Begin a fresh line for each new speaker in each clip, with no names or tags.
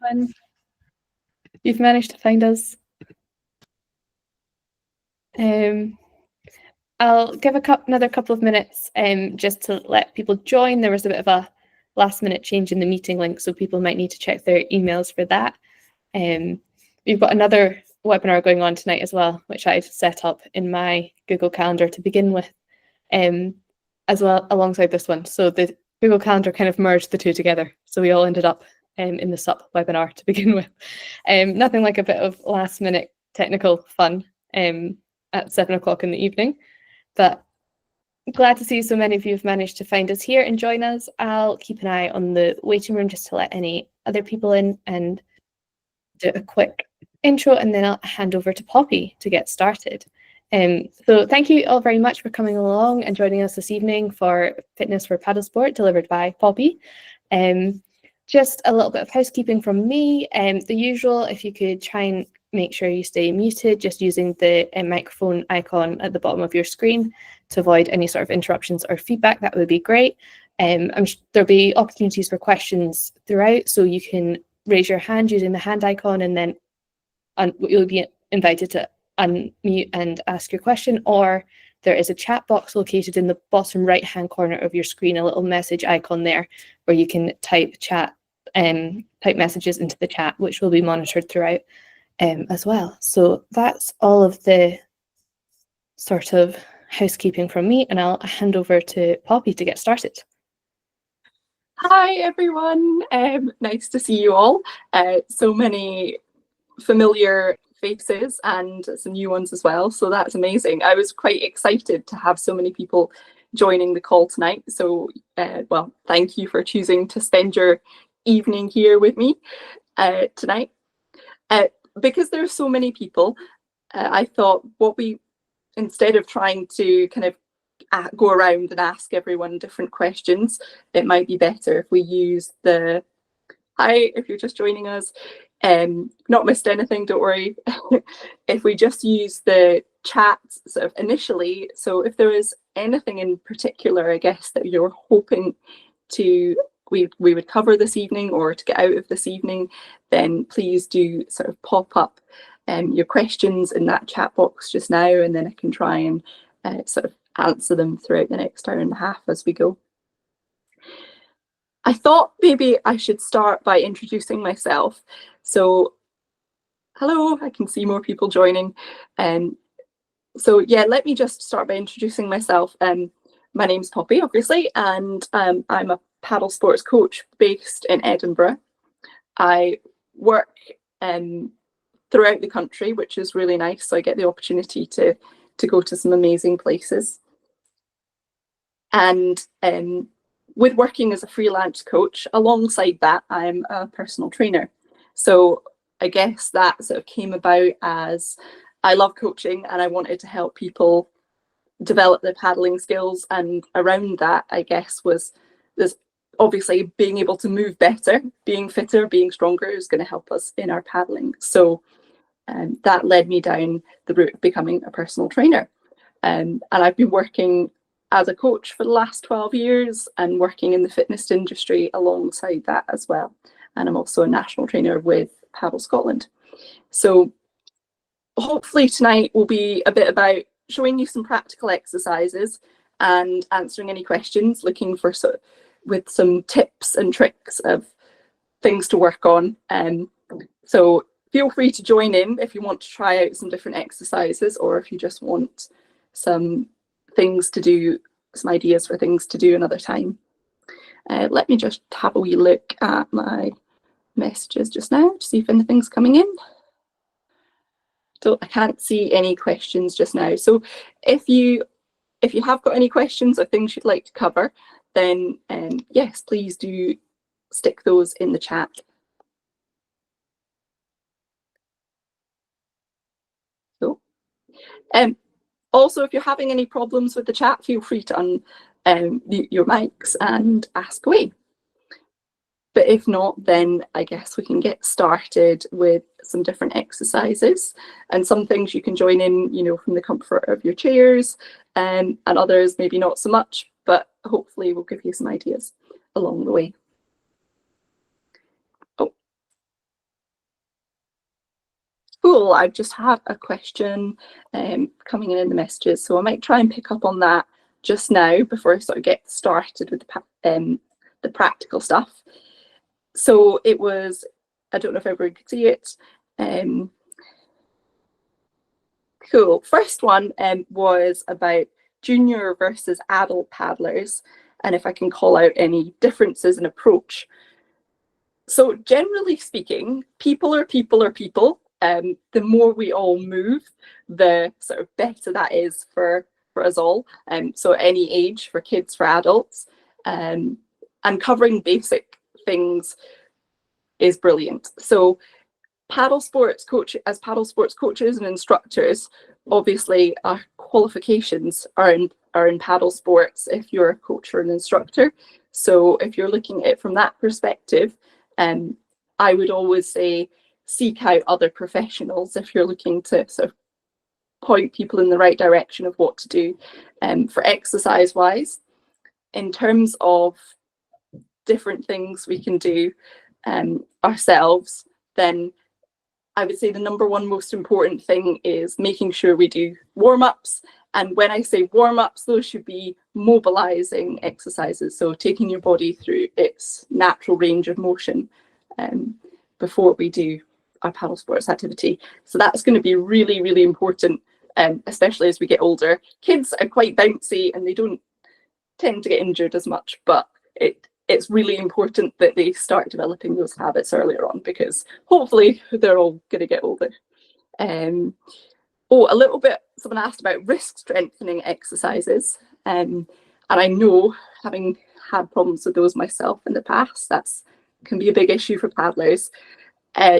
when you've managed to find us. I'll give another couple of minutes just to let people join. There was a bit of a last minute change in the meeting link, so people might need to check their emails for that. We've got another webinar going on tonight as well, which I've set up in my Google Calendar to begin with, as well alongside this one. So the Google Calendar kind of merged the two together. So we all ended up in the SUP webinar to begin with. Nothing like a bit of last minute technical fun at 7 o'clock in the evening. But glad to see so many of you have managed to find us here and join us. I'll keep an eye on the waiting room just to let any other people in and do a quick intro, and then I'll hand over to Poppy to get started. So thank you all very much for coming along and joining us this evening for Fitness for Paddlesport, delivered by Poppy. Just a little bit of housekeeping from me. The usual, if you could try and make sure you stay muted, just using the microphone icon at the bottom of your screen to avoid any sort of interruptions or feedback, that would be great. There'll be opportunities for questions throughout, so you can raise your hand using the hand icon, and then you'll be invited to unmute and ask your question, or there is a chat box located in the bottom right hand corner of your screen, a little message icon there where you can type messages into the chat, which will be monitored throughout as well. So that's all of the sort of housekeeping from me, and I'll hand over to Poppy to get started.
Hi everyone, nice to see you all. So many familiar faces and some new ones as well, so that's amazing. I was quite excited to have so many people joining the call tonight, so well, thank you for choosing to spend your evening here with me tonight. Because there's so many people, I thought instead of trying to kind of go around and ask everyone different questions, it might be better if we use the hi, if you're just joining us, not missed anything, don't worry. If we just use the chat sort of initially, so if there is anything in particular, I guess, that you're hoping we would cover this evening or to get out of this evening, then please do sort of pop up your questions in that chat box just now, and then I can try and sort of answer them throughout the next hour and a half as we go. I thought maybe I should start by introducing myself. So, hello, I can see more people joining. So yeah, let me just start by introducing myself. My name's Poppy, obviously, and I'm a paddle sports coach based in Edinburgh. I work throughout the country, which is really nice. So I get the opportunity to go to some amazing places. And with working as a freelance coach, alongside that, I'm a personal trainer. So I guess that sort of came about as I love coaching and I wanted to help people develop their paddling skills. And around that, I guess, was there's obviously being able to move better, being fitter, being stronger is going to help us in our paddling. So that led me down the route of becoming a personal trainer. And I've been working as a coach for the last 12 years and working in the fitness industry alongside that as well. And I'm also a national trainer with Paddle Scotland. So hopefully tonight will be a bit about showing you some practical exercises and answering any questions, looking for with some tips and tricks of things to work on. So feel free to join in if you want to try out some different exercises, or if you just want some things to do, some ideas for things to do another time. Let me just have a wee look at my messages just now to see if anything's coming in. So I can't see any questions just now. So if you have got any questions or things you'd like to cover, then yes, please do stick those in the chat. So, also, if you're having any problems with the chat, feel free to unmute your mics and ask away. But if not, then I guess we can get started with some different exercises, and some things you can join in, you know, from the comfort of your chairs, and others maybe not so much, but hopefully we'll give you some ideas along the way. Oh, Cool, I've just had a question coming in the messages, so I might try and pick up on that just now before I sort of get started with the practical stuff. So it was, I don't know if everyone could see it. Cool. First one was about junior versus adult paddlers, and if I can call out any differences in approach. So generally speaking, people are people are people. The more we all move, the sort of better that is for us all. So any age, for kids, for adults, and covering basic things is brilliant. So paddle sports coaches and instructors, obviously our qualifications are in paddle sports if you're a coach or an instructor. So if you're looking at it from that perspective, I would always say seek out other professionals if you're looking to sort of point people in the right direction of what to do. For exercise wise, in terms of different things we can do ourselves, then I would say the number one most important thing is making sure we do warm-ups. And when I say warm-ups, those should be mobilizing exercises. So taking your body through its natural range of motion before we do our paddle sports activity. So that's going to be really, really important, especially as we get older. Kids are quite bouncy and they don't tend to get injured as much, but it's really important that they start developing those habits earlier on, because hopefully they're all going to get older. A little bit, someone asked about wrist strengthening exercises. And I know, having had problems with those myself in the past, that's can be a big issue for paddlers.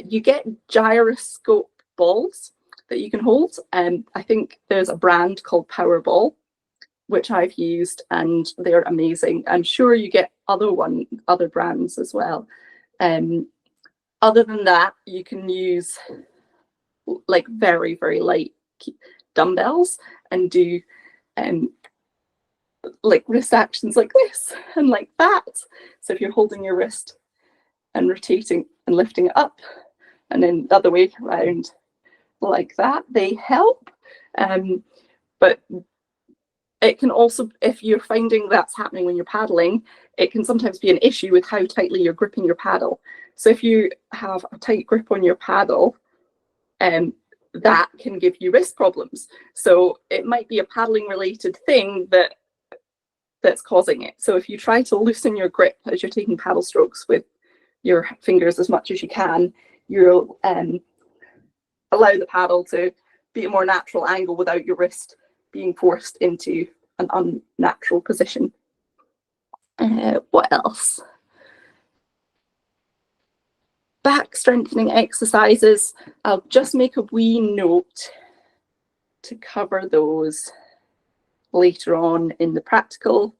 You get gyroscope balls that you can hold. I think there's a brand called Powerball, which I've used, and they're amazing. I'm sure you get other brands as well. Other than that, you can use like very, very light dumbbells and do like wrist actions like this and like that. So if you're holding your wrist and rotating and lifting it up, and then the other way around like that, they help. But it can also, if you're finding that's happening when you're paddling, it can sometimes be an issue with how tightly you're gripping your paddle. So if you have a tight grip on your paddle, that can give you wrist problems. So it might be a paddling related thing that's causing it. So if you try to loosen your grip as you're taking paddle strokes with your fingers as much as you can, you'll allow the paddle to be a more natural angle without your wrist being forced into an unnatural position. What else? Back strengthening exercises. I'll just make a wee note to cover those later on in the practical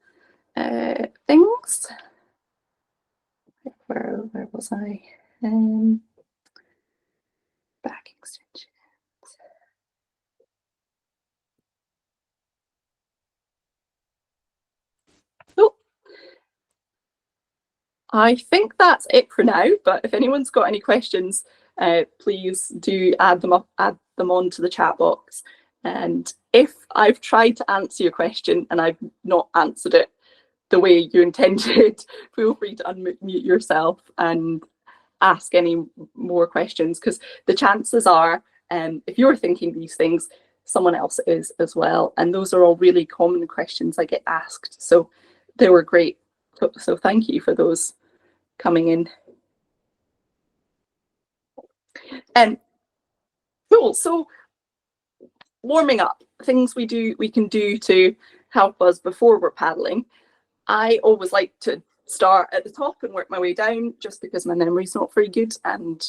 things. Where was I? Back extension. Oh, I think that's it for now, but if anyone's got any questions, please do add them onto the chat box. And if I've tried to answer your question and I've not answered it the way you intended, feel free to unmute yourself and ask any more questions, because the chances are, if you're thinking these things, someone else is as well. And those are all really common questions I get asked. So they were great. So thank you for those coming in. And cool. So warming up, things we can do to help us before we're paddling. I always like to start at the top and work my way down, just because my memory's not very good and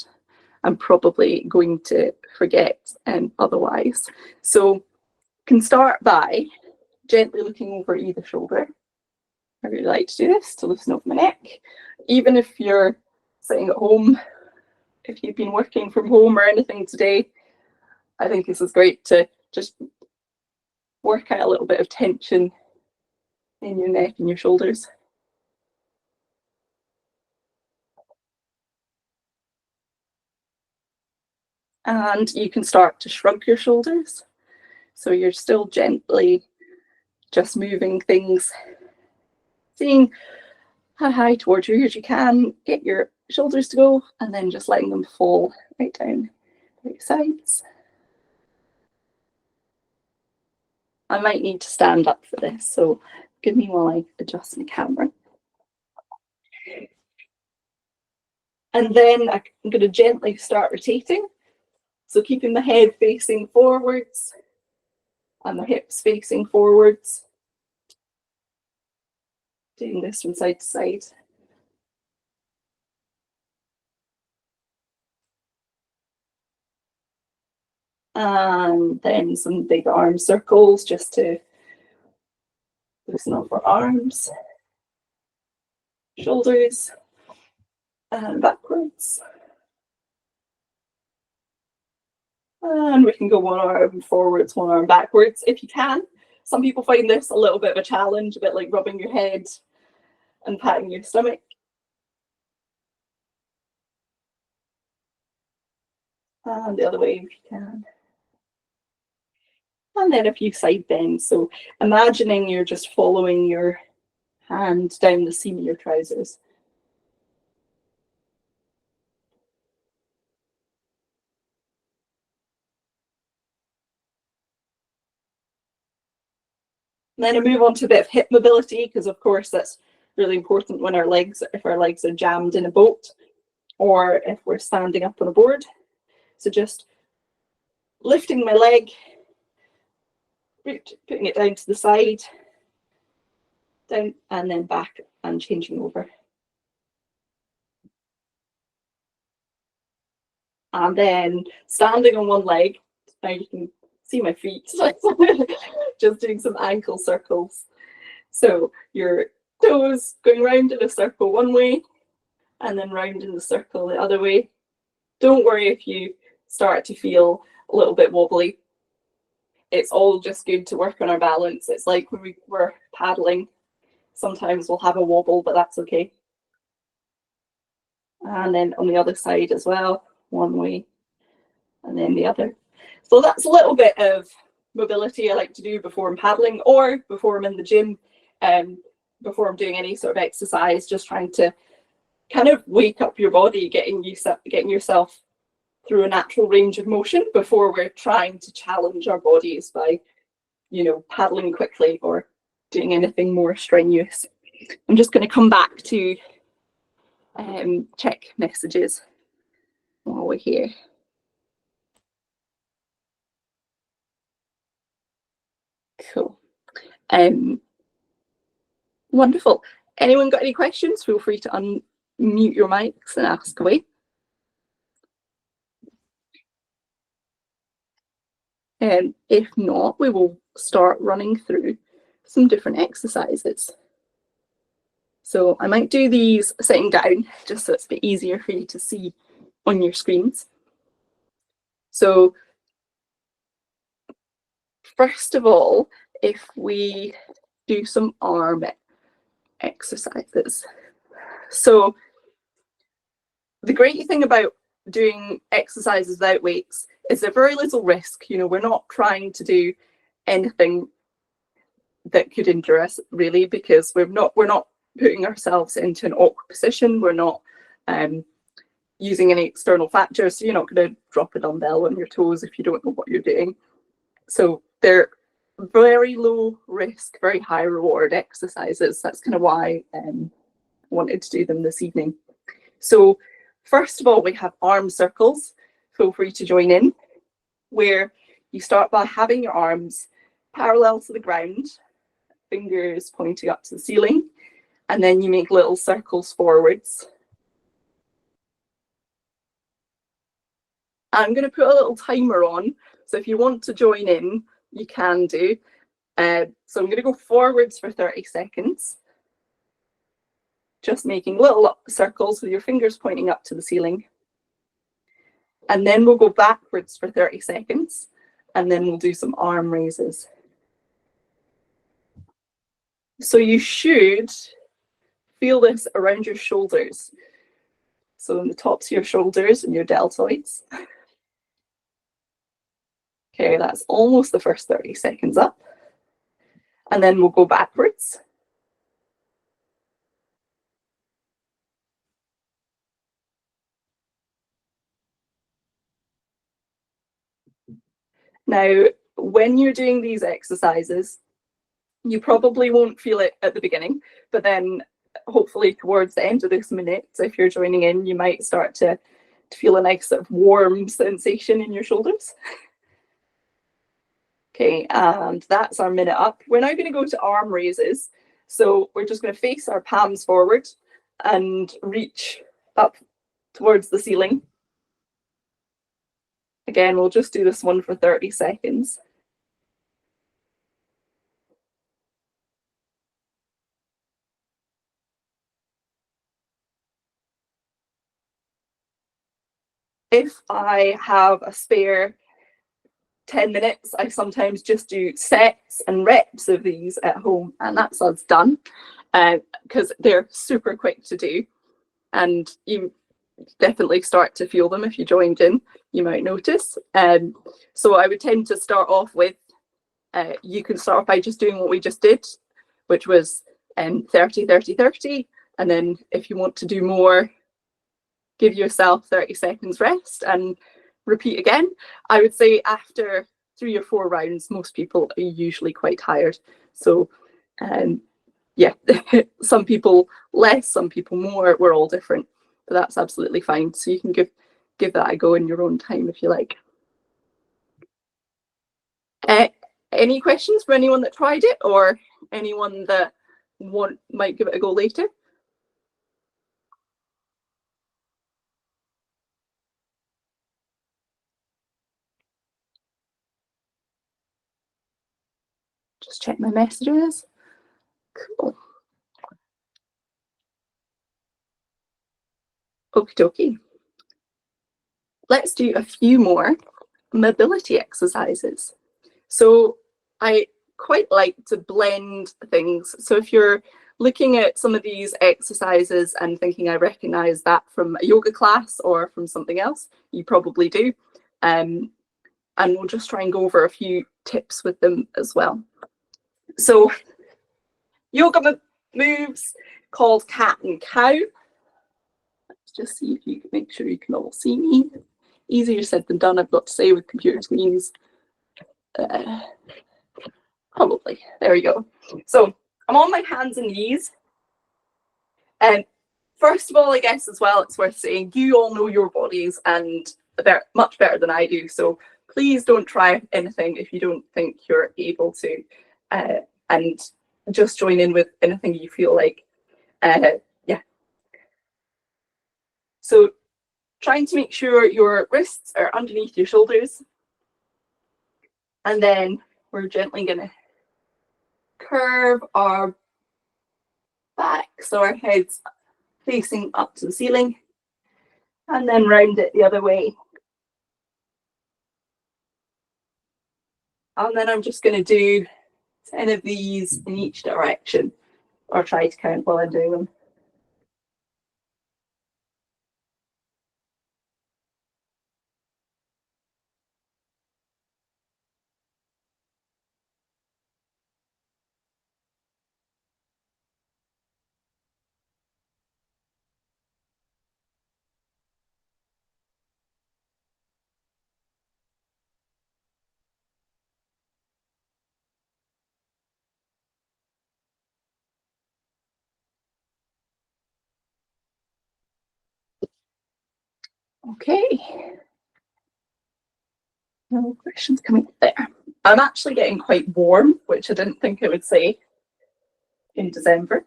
I'm probably going to forget otherwise. So can start by gently looking over either shoulder. I really like to do this to loosen up my neck. Even if you're sitting at home, if you've been working from home or anything today, I think this is great to just work out a little bit of tension in your neck and your shoulders. And you can start to shrug your shoulders. So you're still gently just moving things, seeing how high towards your ears you can, get your shoulders to go, and then just letting them fall right down your sides. I might need to stand up for this, so give me while I adjust my camera. And then I'm going to gently start rotating. So keeping the head facing forwards and the hips facing forwards. Doing this from side to side. And then some big arm circles just to loosen up our arms, shoulders, and backwards. And we can go one arm forwards, one arm backwards if you can. Some people find this a little bit of a challenge, a bit like rubbing your head and patting your stomach. And the other way if you can. And then a few side bends. So imagining you're just following your hand down the seam of your trousers. And then I move on to a bit of hip mobility, because of course that's really important when if our legs are jammed in a boat or if we're standing up on a board. So just lifting my leg, putting it down to the side, down and then back and changing over. And then standing on one leg, now you can see my feet, just doing some ankle circles. So your toes going round in a circle one way and then round in the circle the other way. Don't worry if you start to feel a little bit wobbly. It's all just good to work on our balance. It's like when we're paddling, sometimes we'll have a wobble, but that's okay. And then on the other side as well, one way and then the other. So that's a little bit of mobility I like to do before I'm paddling or before I'm in the gym, before I'm doing any sort of exercise, just trying to kind of wake up your body, getting yourself through a natural range of motion before we're trying to challenge our bodies by, paddling quickly or doing anything more strenuous. I'm just going to come back to check messages while we're here. Cool. Wonderful. Anyone got any questions? Feel free to unmute your mics and ask away. And if not, we will start running through some different exercises. So I might do these sitting down just so it's a bit easier for you to see on your screens. So first of all, if we do some arm exercises. So the great thing about doing exercises without weights is there's very little risk. We're not trying to do anything that could injure us really, because we're not putting ourselves into an awkward position. We're not using any external factors. So you're not going to drop a dumbbell on your toes if you don't know what you're doing. So they're very low risk, very high reward exercises. That's kind of why I wanted to do them this evening. So first of all, we have arm circles. Feel free to join in, where you start by having your arms parallel to the ground, fingers pointing up to the ceiling, and then you make little circles forwards. I'm going to put a little timer on, so if you want to join in, you can do. So I'm going to go forwards for 30 seconds. Just making little circles with your fingers pointing up to the ceiling. And then we'll go backwards for 30 seconds, and then we'll do some arm raises. So you should feel this around your shoulders. So in the tops of your shoulders and your deltoids. Okay, that's almost the first 30 seconds up. And then we'll go backwards. Now, when you're doing these exercises, you probably won't feel it at the beginning, but then hopefully towards the end of this minute, if you're joining in, you might start to feel a nice sort of warm sensation in your shoulders. Okay, and that's our minute up. We're now going to go to arm raises. So we're just going to face our palms forward and reach up towards the ceiling. Again, we'll just do this one for 30 seconds. If I have a spare 10 minutes, I sometimes just do sets and reps of these at home, and that's us done, because they're super quick to do, and you definitely start to feel them. If you joined in, you might notice. So I would tend to start off with, you can start off by just doing what we just did, which was 30, 30, 30, and then if you want to do more, give yourself 30 seconds rest and repeat again. I would say after 3 or 4 rounds, most people are usually quite tired. So yeah, some people less, some people more, we're all different, but that's absolutely fine. So you can give that a go in your own time if you like. Any questions for anyone that tried it, or anyone that might give it a go later? Just check my messages. Cool. Okie dokie. Let's do a few more mobility exercises. So I quite like to blend things. So if you're looking at some of these exercises and thinking I recognize that from a yoga class or from something else, you probably do. And we'll just try and go over a few tips with them as well. So yoga moves called cat and cow. Let's just see if you can make sure you can all see me. Easier said than done, I've got to say, with computer screens. Probably. There we go. So I'm on my hands and knees. And first of all, I guess as well, it's worth saying you all know your bodies and much better than I do. So please don't try anything if you don't think you're able to, and just join in with anything you feel like. Yeah. So trying to make sure your wrists are underneath your shoulders, and then we're gently going to curve our back so our head's facing up to the ceiling, and then round it the other way. And then I'm just going to do 10 of these in each direction, or try to count while I'm doing them. Okay. No questions coming up there. I'm actually getting quite warm, which I didn't think I would say in December.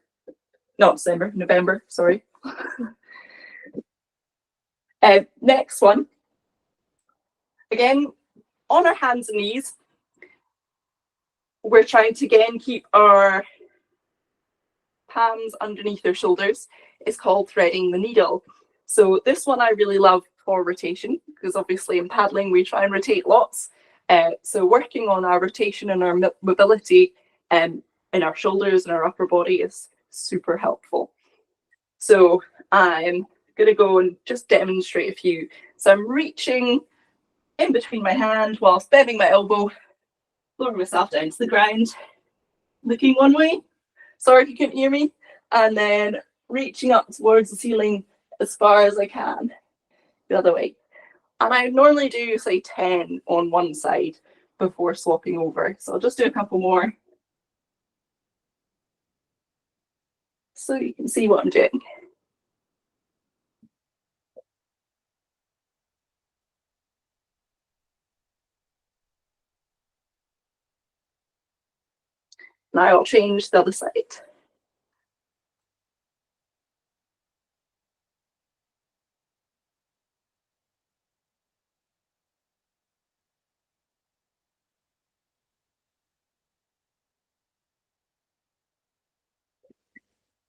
Not December, November, sorry. Next one. Again, on our hands and knees, we're trying to again keep our palms underneath our shoulders. It's called threading the needle. So this one I really love for rotation, because obviously in paddling we try and rotate lots. So working on our rotation and our mobility in our shoulders and our upper body is super helpful. So I'm going to go and just demonstrate a few. So I'm reaching in between my hand whilst bending my elbow, lowering myself down to the ground, looking one way. Sorry if you couldn't hear me. And then reaching up towards the ceiling as far as I can the other way. And I normally do, say, 10 on one side before swapping over. So I'll just do a couple more so you can see what I'm doing. Now I'll change the other side.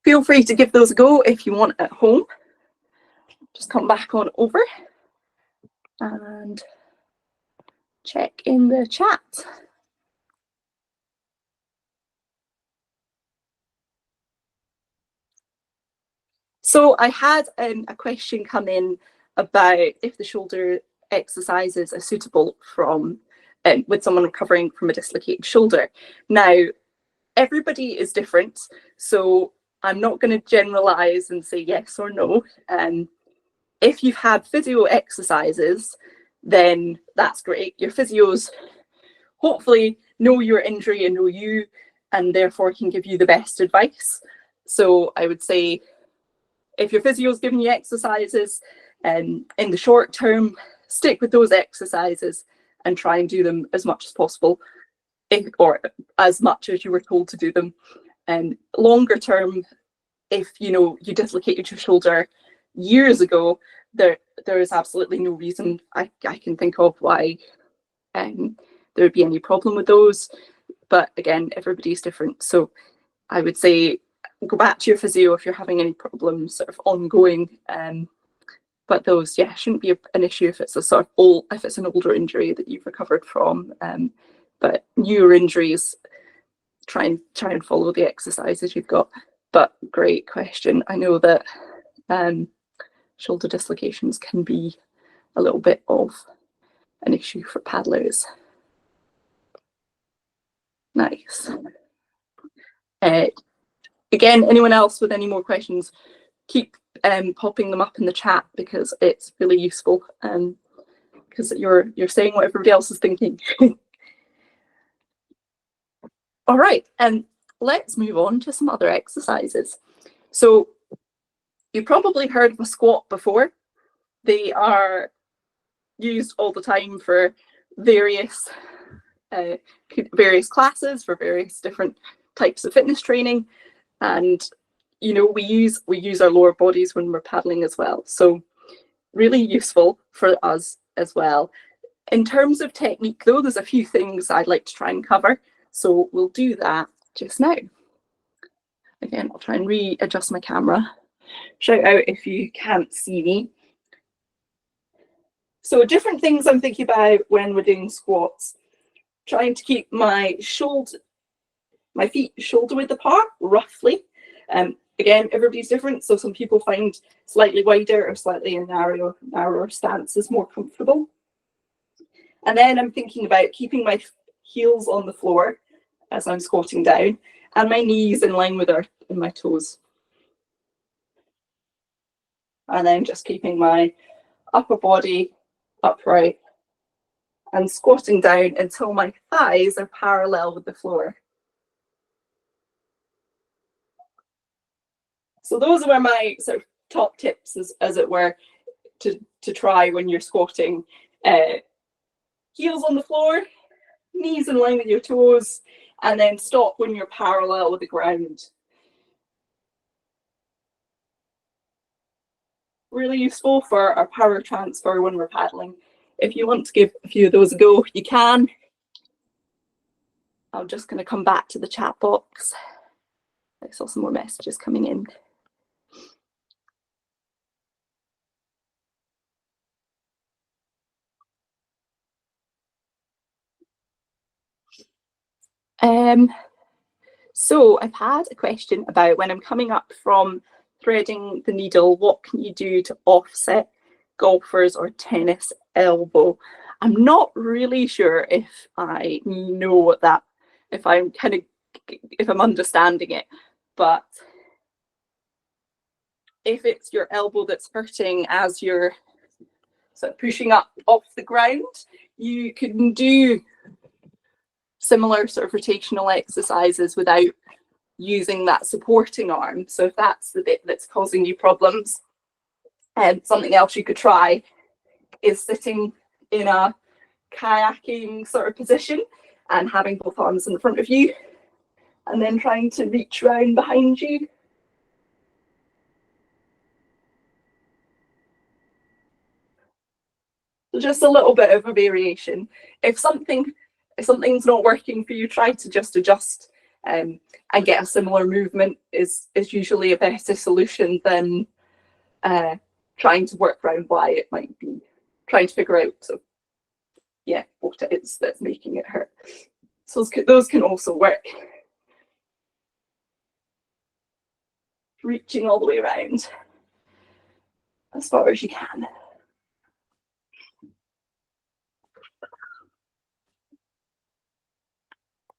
Feel free to give those a go if you want at home. Just come back on over and check in the chat. So I had a question come in about if the shoulder exercises are suitable from with someone recovering from a dislocated shoulder. Now, everybody is different, so I'm not going to generalize and say yes or no. If you've had physio exercises, then that's great. Your physios hopefully know your injury and know you, and therefore can give you the best advice. So I would say if your physio is giving you exercises, in the short term, stick with those exercises and try and do them as much as possible, or as much as you were told to do them. And longer term, if you dislocated your shoulder years ago, there is absolutely no reason I can think of why there would be any problem with those. But again, everybody's different. So I would say go back to your physio if you're having any problems sort of ongoing. But those, shouldn't be an issue if it's an older injury that you've recovered from. But newer injuries, try and follow the exercises you've got. But great question. I know that shoulder dislocations can be a little bit of an issue for paddlers. Nice. Again, anyone else with any more questions, keep popping them up in the chat because it's really useful, because you're saying what everybody else is thinking. All right, let's move on to some other exercises. So you probably heard of a squat before. They are used all the time for various classes, for various different types of fitness training, and we use our lower bodies when we're paddling as well. So really useful for us as well. In terms of technique, though, there's a few things I'd like to try and cover. So we'll do that just now. Again, I'll try and readjust my camera. Shout out if you can't see me. So different things I'm thinking about when we're doing squats. Trying to keep my feet shoulder width apart, roughly. Again, everybody's different. So some people find slightly wider or slightly a narrower stance is more comfortable. And then I'm thinking about keeping my heels on the floor as I'm squatting down, and my knees in line with my toes. And then just keeping my upper body upright and squatting down until my thighs are parallel with the floor. So those are my sort of top tips, as it were, to try when you're squatting. Heels on the floor, knees in line with your toes, and then stop when you're parallel with the ground. Really useful for our power transfer when we're paddling. If you want to give a few of those a go, you can. I'm just going to come back to the chat box. I saw some more messages coming in. So I've had a question about when I'm coming up from threading the needle, what can you do to offset golfers or tennis elbow? I'm not really sure if I know what that, if I'm understanding it, but if it's your elbow that's hurting as you're sort of pushing up off the ground, you can do similar sort of rotational exercises without using that supporting arm. So if that's the bit that's causing you problems, something else you could try is sitting in a kayaking sort of position and having both arms in front of you and then trying to reach round behind you. So just a little bit of a variation. If something's not working for you, try to just adjust and get a similar movement is usually a better solution than trying to work around why it might be, trying to figure out what it is that's making it hurt. So those can also work. Reaching all the way around as far as you can.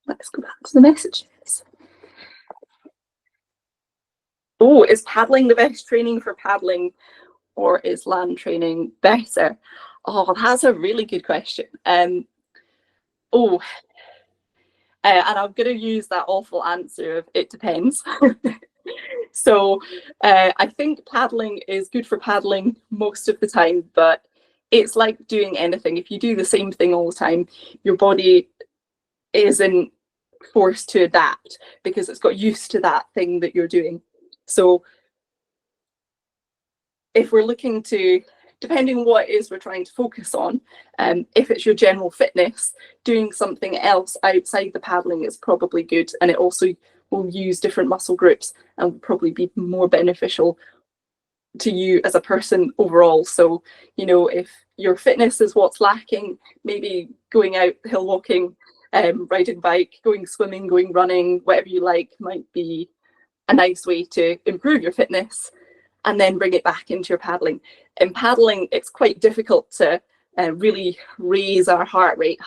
Let's go back to the messages. Oh, is paddling the best training for paddling, or is land training better? Oh, that's a really good question. And I'm going to use that awful answer of it depends. So I think paddling is good for paddling most of the time, but it's like doing anything. If you do the same thing all the time, your body isn't forced to adapt because it's got used to that thing that you're doing. So if we're looking to, depending on what it is we're trying to focus on, if it's your general fitness, doing something else outside the paddling is probably good, and it also will use different muscle groups and will probably be more beneficial to you as a person overall. So, you know, if your fitness is what's lacking, maybe going out hill walking, riding bike, going swimming, going running, whatever you like, might be a nice way to improve your fitness and then bring it back into your paddling. In paddling, it's quite difficult to really raise our heart rate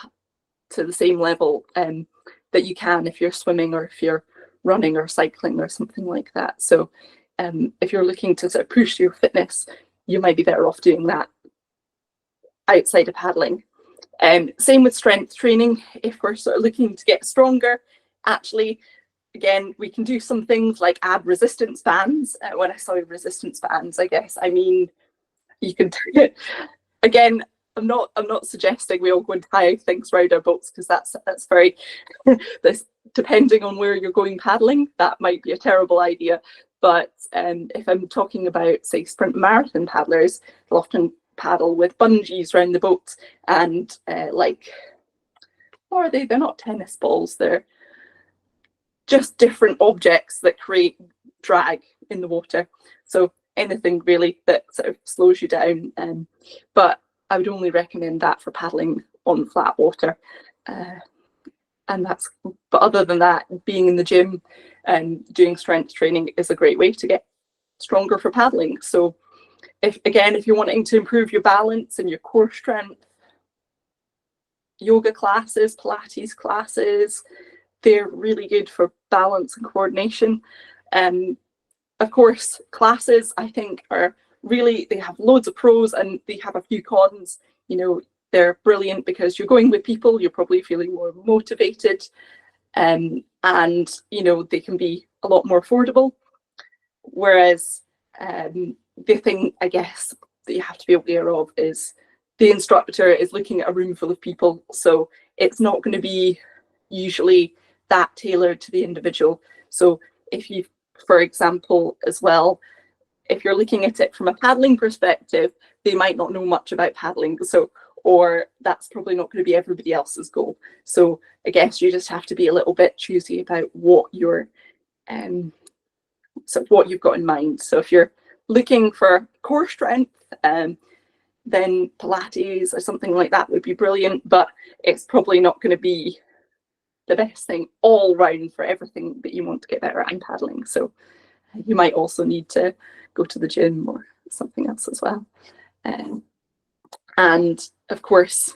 to the same level that you can if you're swimming or if you're running or cycling or something like that. So if you're looking to sort of push your fitness, you might be better off doing that outside of paddling. Same with strength training. If we're sort of looking to get stronger, actually, again, we can do some things like add resistance bands. When I say resistance bands, I guess I mean you can do it. Again, I'm not suggesting we all go and tie things around our boats, because that's very this, depending on where you're going paddling, that might be a terrible idea. But if I'm talking about, say, sprint marathon paddlers, they'll often paddle with bungees around the boat and like, what are they? They're not tennis balls. They're just different objects that create drag in the water. So anything really that sort of slows you down. But I would only recommend that for paddling on flat water. But other than that, being in the gym and doing strength training is a great way to get stronger for paddling. So if you're wanting to improve your balance and your core strength, yoga classes, Pilates classes, they're really good for balance and coordination. Of course, classes, I think, are really, they have loads of pros and they have a few cons. You know, they're brilliant because you're going with people, you're probably feeling more motivated, and you know, they can be a lot more affordable. Whereas the thing, I guess, that you have to be aware of is the instructor is looking at a room full of people, so it's not going to be usually that tailored to the individual. So if you, for example, as well, if you're looking at it from a paddling perspective, they might not know much about paddling, so, or that's probably not going to be everybody else's goal. So I guess you just have to be a little bit choosy about what you're what you've got in mind. So if you're looking for core strength, then Pilates or something like that would be brilliant, but it's probably not going to be the best thing all round for everything that you want to get better at in paddling. So you might also need to go to the gym or something else as well. And of course,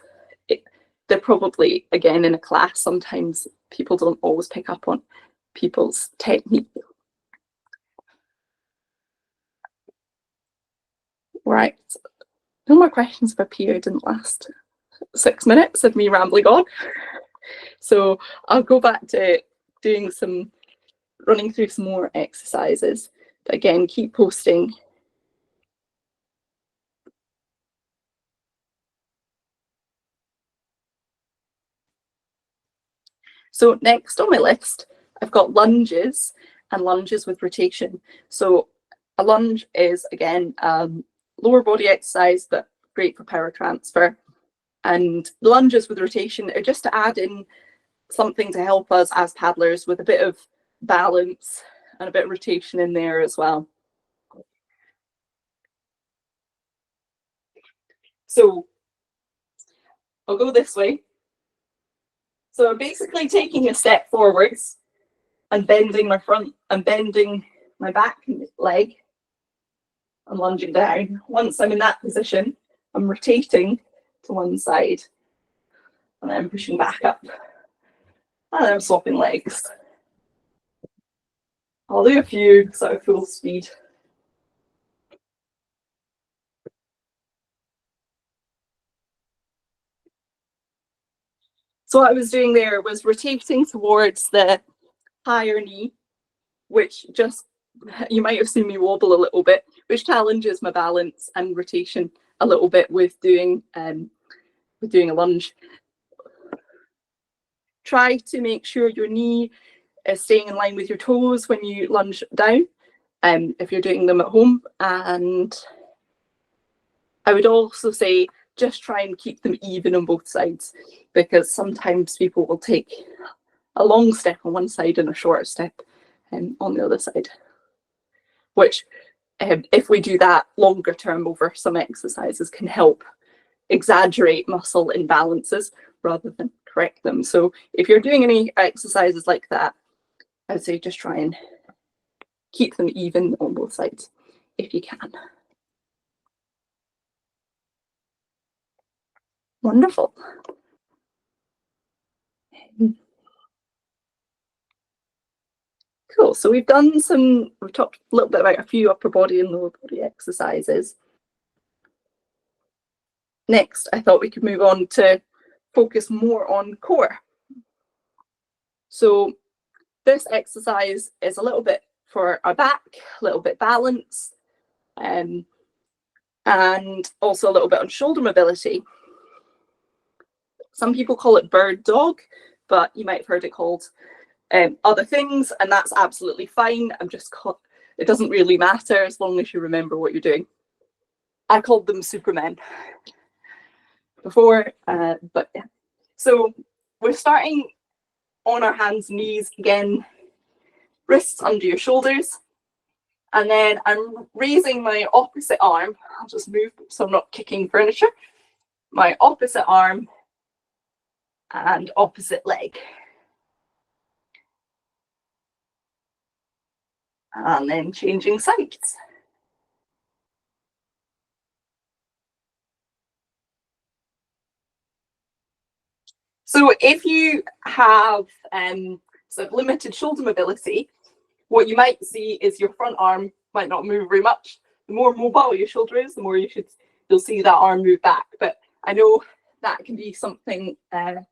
they're probably, again, in a class, sometimes people don't always pick up on people's technique. Right, no more questions for Pia. Didn't last 6 minutes of me rambling on. So I'll go back to running through some more exercises. But again, keep posting. So next on my list, I've got lunges and lunges with rotation. So a lunge is, again, lower body exercise, but great for power transfer. And lunges with rotation are just to add in something to help us as paddlers with a bit of balance and a bit of rotation in there as well. So I'll go this way. So I'm basically taking a step forwards and bending my front and bending my back leg and lunging down. Once I'm in that position, I'm rotating to one side and then pushing back up. And then I'm swapping legs. I'll do a few sort of full speed. So what I was doing there was rotating towards the higher knee, which just, you might have seen me wobble a little bit, which challenges my balance and rotation a little bit with doing a lunge. Try to make sure your knee is staying in line with your toes when you lunge down, if you're doing them at home. And I would also say just try and keep them even on both sides, because sometimes people will take a long step on one side and a shorter step on the other side, which if we do that longer term over some exercises can help exaggerate muscle imbalances rather than correct them. So if you're doing any exercises like that, I would say just try and keep them even on both sides if you can. Wonderful. Cool. So we've talked a little bit about a few upper body and lower body exercises. Next, I thought we could move on to focus more on core. So this exercise is a little bit for our back, a little bit balance, and also a little bit on shoulder mobility. Some people call it bird dog, but you might have heard it called other things, and that's absolutely fine. It doesn't really matter as long as you remember what you're doing. I called them Supermen before, but yeah. So we're starting on our hands and knees again, wrists under your shoulders, and then I'm raising my opposite arm. I'll just move so I'm not kicking furniture. My opposite arm and opposite leg. And then changing sides. So if you have sort of limited shoulder mobility, what you might see is your front arm might not move very much. The more mobile your shoulder is, the more you'll see that arm move back. But I know that can be something a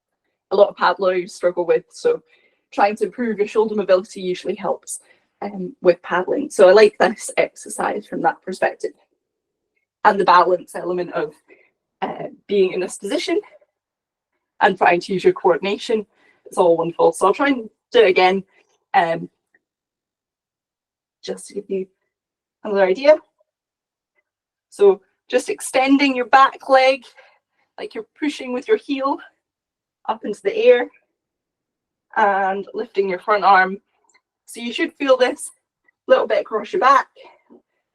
lot of paddlers struggle with. So trying to improve your shoulder mobility usually helps with paddling. So I like this exercise from that perspective. And the balance element of being in this position and trying to use your coordination. It's all wonderful. So I'll try and do it again, just to give you another idea. So just extending your back leg, like you're pushing with your heel up into the air and lifting your front arm. So you should feel this a little bit across your back,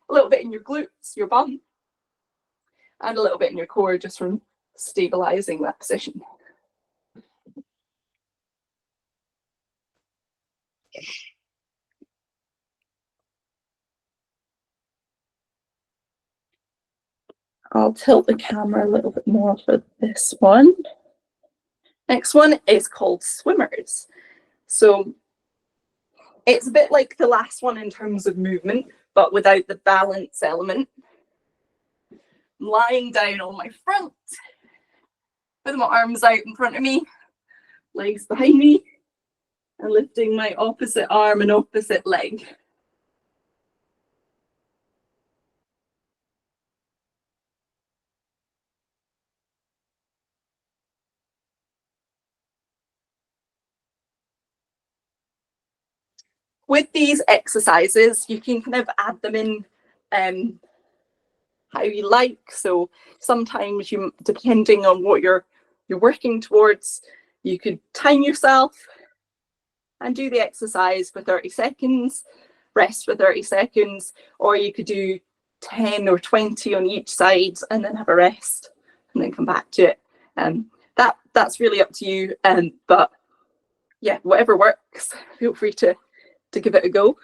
a little bit in your glutes, your bum, and a little bit in your core just from stabilizing that position. I'll tilt the camera a little bit more for this one. Next one is called swimmers. So it's a bit like the last one in terms of movement, but without the balance element. I'm lying down on my front with my arms out in front of me, legs behind me, and lifting my opposite arm and opposite leg. With these exercises, you can kind of add them in how you like. So sometimes you, depending on what you're working towards, you could time yourself and do the exercise for 30 seconds, rest for 30 seconds, or you could do 10 or 20 on each side and then have a rest and then come back to it. That's really up to you. But yeah, whatever works, feel free to give it a go.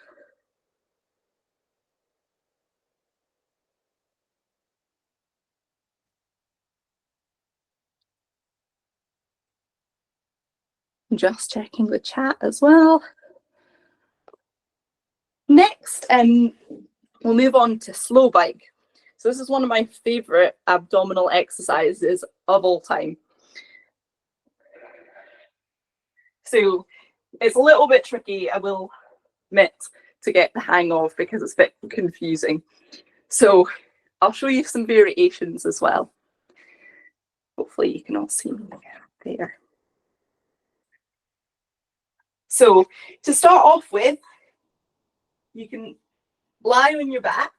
Just checking the chat as well. Next, we'll move on to slow bike. So this is one of my favorite abdominal exercises of all time. So it's a little bit tricky, I will admit, to get the hang of because it's a bit confusing. So I'll show you some variations as well. Hopefully you can all see me there. So to start off with, you can lie on your back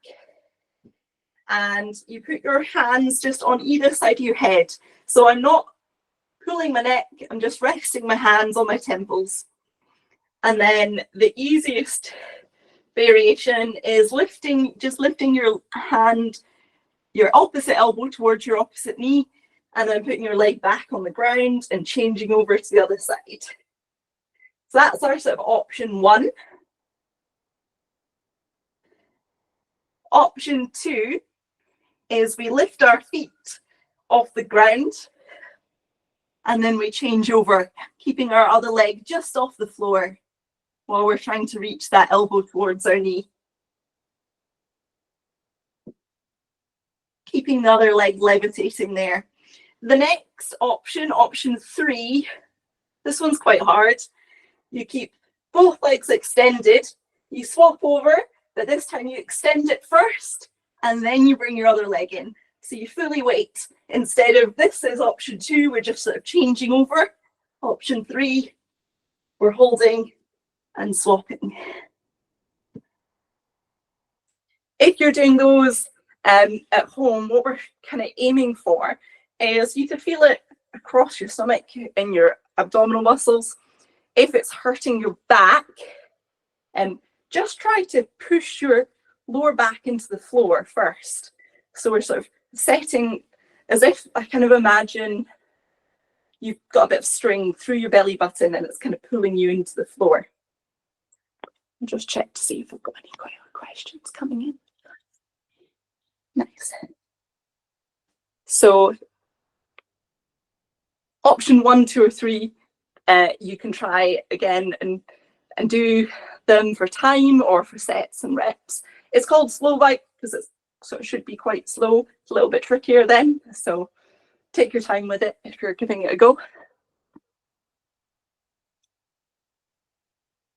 and you put your hands just on either side of your head. So I'm not pulling my neck, I'm just resting my hands on my temples. And then the easiest variation is just lifting your hand, your opposite elbow towards your opposite knee, and then putting your leg back on the ground and changing over to the other side. So that's our sort of option one. Option two is we lift our feet off the ground and then we change over, keeping our other leg just off the floor while we're trying to reach that elbow towards our knee. Keeping the other leg levitating there. The next option, option three, this one's quite hard. You keep both legs extended, you swap over, but this time you extend it first and then you bring your other leg in. So you fully wait. Instead of this is option two, we're just sort of changing over. Option three, we're holding and swapping. If you're doing those at home, what we're kind of aiming for is you could feel it across your stomach and your abdominal muscles. If it's hurting your back, just try to push your lower back into the floor first. So we're sort of setting as if I kind of imagine you've got a bit of string through your belly button and it's kind of pulling you into the floor. I'll just check to see if I've got any questions coming in. Nice. So option 1, 2, or 3, you can try again and do them for time or for sets and reps. It's called slow bike because it sort of should be quite slow. It's a little bit trickier then, so take your time with it if you're giving it a go.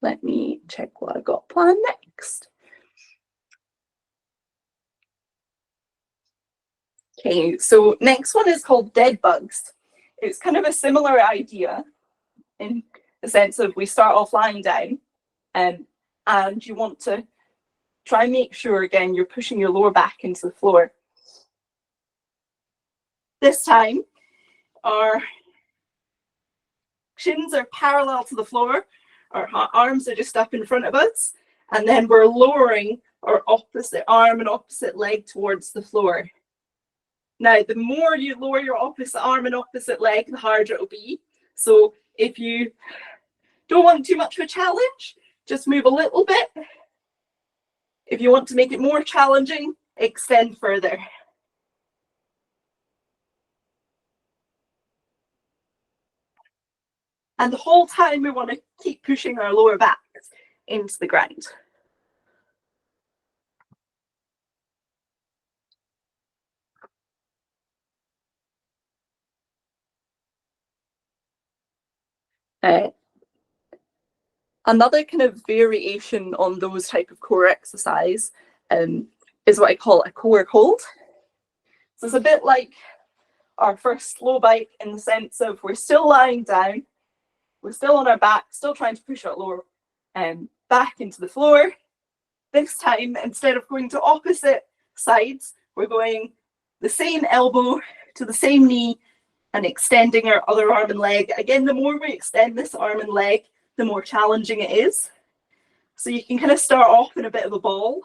Let me check what I've got planned next. Okay, so next one is called dead bugs. It's kind of a similar idea in the sense of we start off lying down and you want to try and make sure, again, you're pushing your lower back into the floor. This time, our shins are parallel to the floor, our arms are just up in front of us, and then we're lowering our opposite arm and opposite leg towards the floor. Now, the more you lower your opposite arm and opposite leg, the harder it'll be. So if you don't want too much of a challenge, just move a little bit. If you want to make it more challenging, extend further. And the whole time we want to keep pushing our lower backs into the ground. Another kind of variation on those type of core exercise is what I call a core hold. So it's a bit like our first slow bike in the sense of we're still lying down, we're still on our back, still trying to push our lower back into the floor. This time, instead of going to opposite sides, we're going the same elbow to the same knee and extending our other arm and leg. Again, the more we extend this arm and leg, the more challenging it is. So you can kind of start off in a bit of a ball.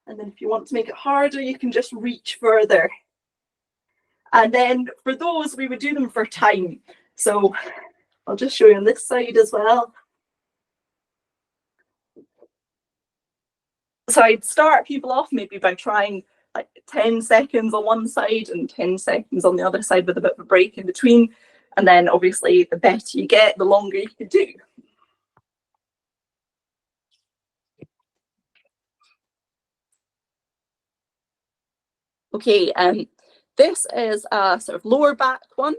And then if you want to make it harder, you can just reach further. And then for those, we would do them for time. So I'll just show you on this side as well. So I'd start people off maybe by trying like 10 seconds on one side and 10 seconds on the other side with a bit of a break in between. And then obviously the better you get, the longer you can do. Okay, this is a sort of lower back one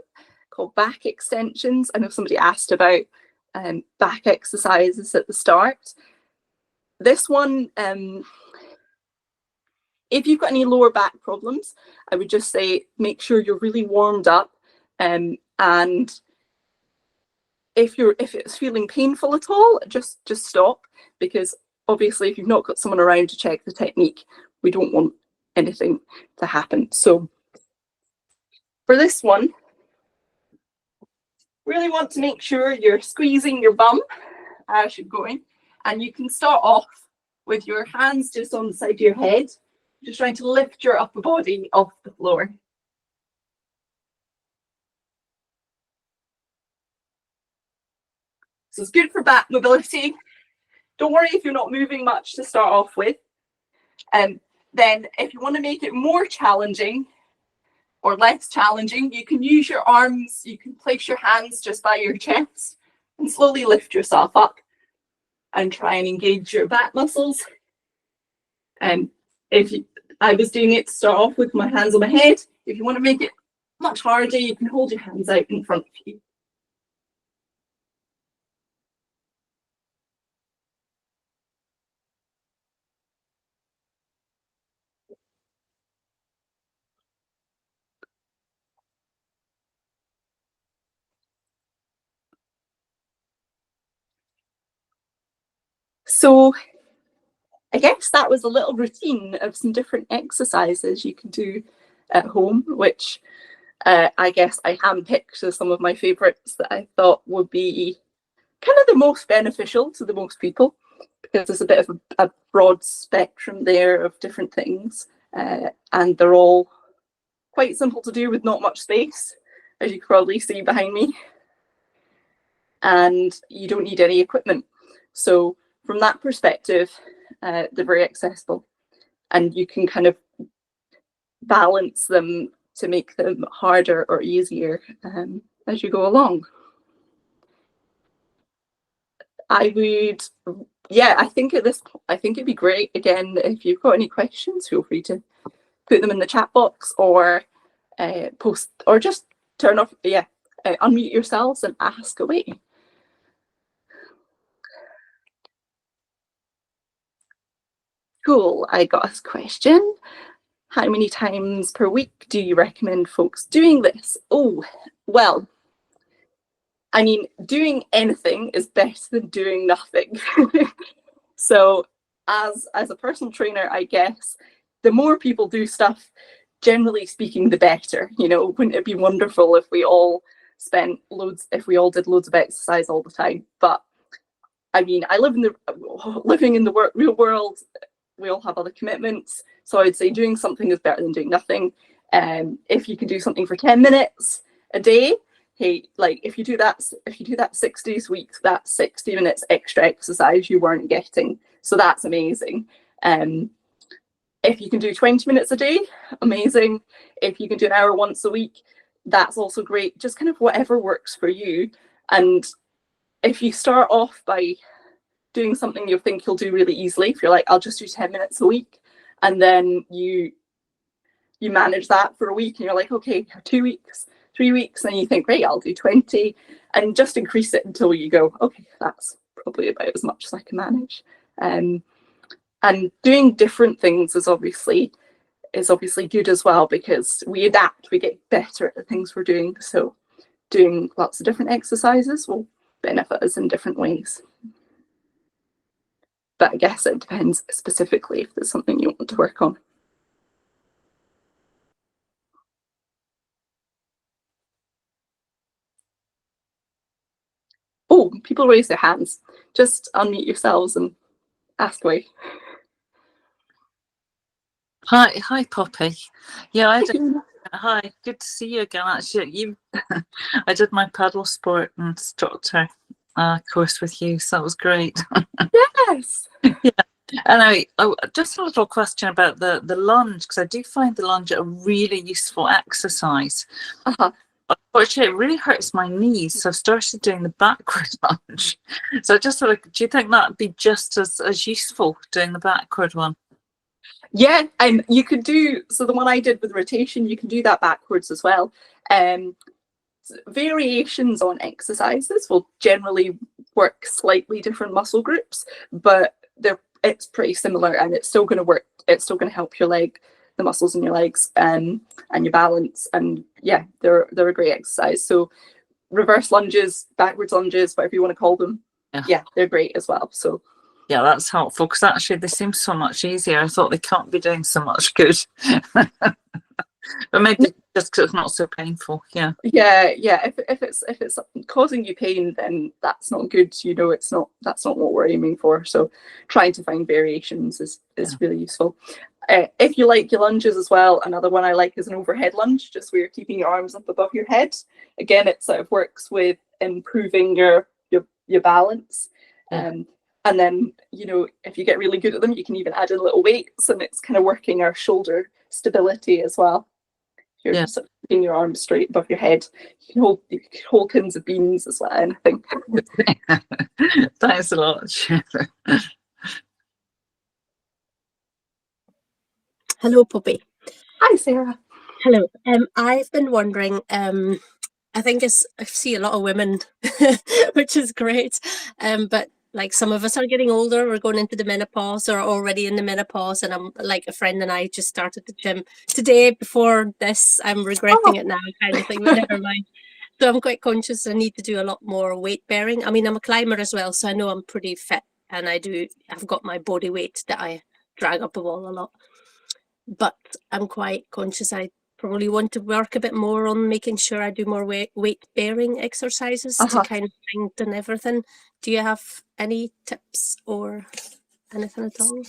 called back extensions. I know somebody asked about back exercises at the start. This one, if you've got any lower back problems, I would just say make sure you're really warmed up, and if it's feeling painful at all, just stop, because obviously if you've not got someone around to check the technique, we don't want anything to happen. So for this one, really want to make sure you're squeezing your bum as you're going, and you can start off with your hands just on the side of your head, just trying to lift your upper body off the floor. So it's good for back mobility. Don't worry if you're not moving much to start off with. And then if you want to make it more challenging or less challenging, you can use your arms, you can place your hands just by your chest and slowly lift yourself up and try and engage your back muscles. And I was doing it to start off with my hands on my head. If you want to make it much harder, you can hold your hands out in front of you. So I guess that was a little routine of some different exercises you can do at home, which I guess I handpicked as some of my favourites that I thought would be kind of the most beneficial to the most people, because there's a bit of a broad spectrum there of different things, and they're all quite simple to do with not much space, as you can probably see behind me, and you don't need any equipment. So from that perspective, they're very accessible, and you can kind of balance them to make them harder or easier as you go along. I would, yeah, I think it'd be great. Again, if you've got any questions, feel free to put them in the chat box or post, or just turn off, unmute yourselves and ask away. Cool, I got a question. How many times per week do you recommend folks doing this? Oh, well, I mean, doing anything is better than doing nothing. So as a personal trainer, I guess the more people do stuff, generally speaking, the better. You know, wouldn't it be wonderful if we all did loads of exercise all the time? But I mean, living in the real world, we all have other commitments. So I would say doing something is better than doing nothing. If you can do something for 10 minutes a day, hey, like if you do that 6 days a week, that's 60 minutes extra exercise you weren't getting. So that's amazing. If you can do 20 minutes a day, amazing. If you can do an hour once a week, that's also great. Just kind of whatever works for you. And if you start off by doing something you think you'll do really easily, if you're like, I'll just do 10 minutes a week, and then you manage that for a week and you're like, okay, 2 weeks, 3 weeks, and you think, great, I'll do 20, and just increase it until you go, okay, that's probably about as much as I can manage. And doing different things is obviously good as well, because we adapt, we get better at the things we're doing. So doing lots of different exercises will benefit us in different ways. But I guess it depends specifically if there's something you want to work on. Oh, people raise their hands. Just unmute yourselves and ask away.
Hi, Poppy. Yeah, hi, good to see you again. Actually, I did my Paddlesport instructor course with you, so that was great.
Yes.
Yeah, and I just a little question about the lunge, because I do find the lunge a really useful exercise. Unfortunately, it really hurts my knees, so I've started doing the backward lunge. So just do you think that'd be just as useful, doing the backward one?
Yeah, you could do, so the one I did with rotation, you can do that backwards as well. Variations on exercises will generally work slightly different muscle groups, but it's pretty similar, and it's still going to work. It's still going to help your leg, the muscles in your legs, and your balance. And yeah, they're a great exercise. So reverse lunges, backwards lunges, whatever you want to call them, yeah, they're great as well. So
yeah, that's helpful, because actually they seem so much easier. I thought they can't be doing so much good. But maybe just because it's not so painful. Yeah.
If it's causing you pain, then that's not good. That's not what we're aiming for. So trying to find variations is really useful. If you like your lunges as well, another one I like is an overhead lunge, just where you're keeping your arms up above your head. Again, it sort of works with improving your balance. And then, if you get really good at them, you can even add in little weights, and it's kind of working our shoulder stability as well. You're sort of keeping your arms straight above your head. You can hold tins of beans as well, I think.
Thanks a lot.
Hello, Poppy.
Hi, Sarah.
Hello. I've been wondering, I think I see a lot of women, which is great. But like some of us are getting older, we're going into the menopause or already in the menopause. And I'm like, a friend and I just started the gym today before this. I'm regretting it now, kind of thing, but never mind. So I'm quite conscious I need to do a lot more weight bearing. I mean, I'm a climber as well, so I know I'm pretty fit, and I've got my body weight that I drag up a wall a lot. But I'm quite conscious I probably want to work a bit more on making sure I do more weight bearing exercises to kind of strengthen everything. Do you have any tips or anything at all?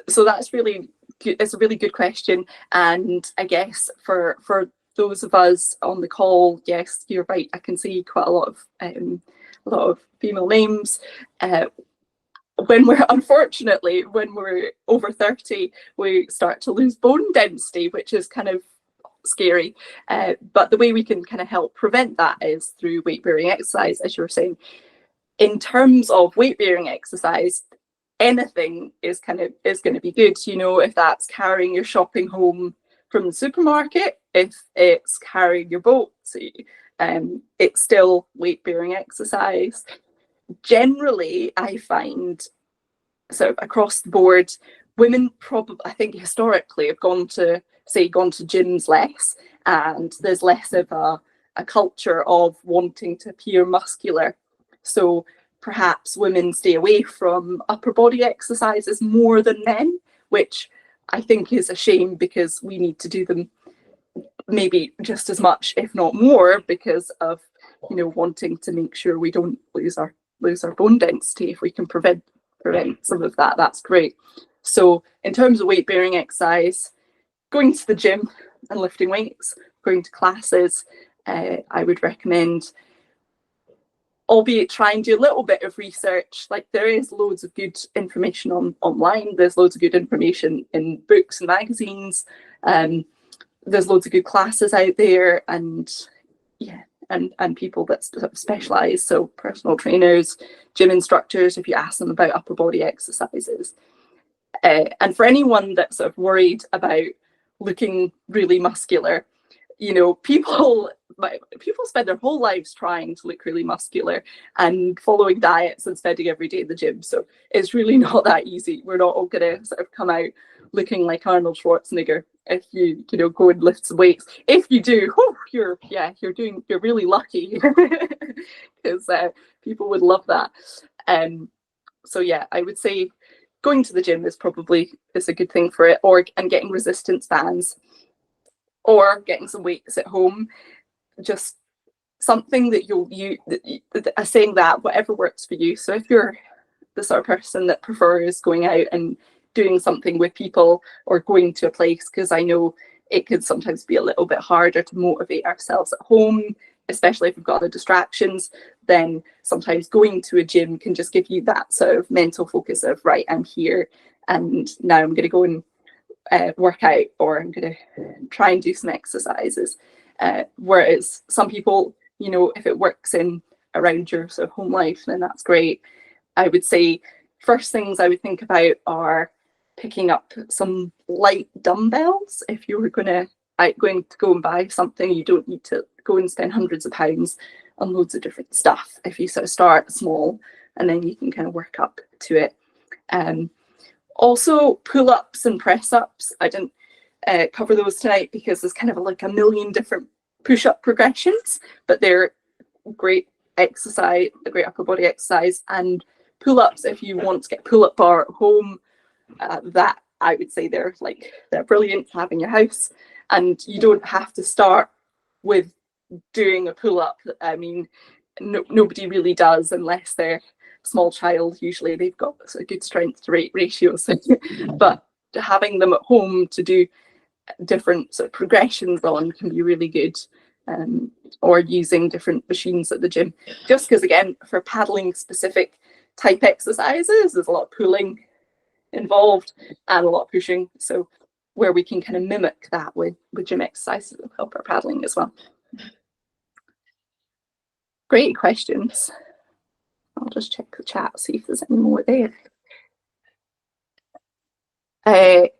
So that's really good. It's a really good question, and I guess for those of us on the call, yes, you're right. I can see quite a lot of female names. When we're over 30, we start to lose bone density, which is kind of scary. But the way we can kind of help prevent that is through weight bearing exercise, as you were saying. In terms of weight bearing exercise, anything is going to be good. If that's carrying your shopping home from the supermarket, if it's carrying your boat, it's still weight bearing exercise. Generally, I find sort of across the board, women probably, I think historically, have gone to gyms less, and there's less of a culture of wanting to appear muscular. So perhaps women stay away from upper body exercises more than men, which I think is a shame, because we need to do them maybe just as much, if not more, because of wanting to make sure we don't lose our bone density. If we can prevent some of that, that's great. So in terms of weight bearing exercise, going to the gym and lifting weights, going to classes, I would recommend, albeit try and do a little bit of research. Like, there is loads of good information online. There's loads of good information in books and magazines. There's loads of good classes out there, and yeah, and people that sort of specialize, so personal trainers, gym instructors, if you ask them about upper body exercises. And for anyone that's sort of worried about looking really muscular, you know, people spend their whole lives trying to look really muscular and following diets and spending every day in the gym. So it's really not that easy. We're not all going to sort of come out looking like Arnold Schwarzenegger if you know, go and lift some weights. If you do, whew, you're really lucky, because people would love that. So yeah, I would say going to the gym is a good thing for it, and getting resistance bands, or getting some weights at home. Just something that saying that whatever works for you. So if you're the sort of person that prefers going out and doing something with people, or going to a place, because I know it could sometimes be a little bit harder to motivate ourselves at home, especially if we've got the distractions, then sometimes going to a gym can just give you that sort of mental focus of, right, I'm here and now I'm going to go and work out, or I'm going to try and do some exercises. Whereas some people, you know, if it works in around your sort of home life, then that's great. I would say first things I would think about are picking up some light dumbbells. If you were going to go and buy something, you don't need to go and spend hundreds of pounds on loads of different stuff. If you sort of start small and then you can kind of work up to it. Also, pull-ups and press-ups. I didn't cover those tonight because there's kind of like a million different push-up progressions, but they're great exercise, a great upper body exercise. And pull-ups, if you want to get a pull-up bar at home, that I would say they're brilliant to have in your house. And you don't have to start with doing a pull-up. I mean, nobody really does unless they're small child. Usually they've got a good strength to weight ratios. But having them at home to do different sort of progressions on can be really good. Or using different machines at the gym, just because, again, for paddling specific type exercises, there's a lot of pulling involved and a lot of pushing. So where we can kind of mimic that with gym exercises will help our paddling as well. Great questions. I'll just check the chat, see if there's any more there.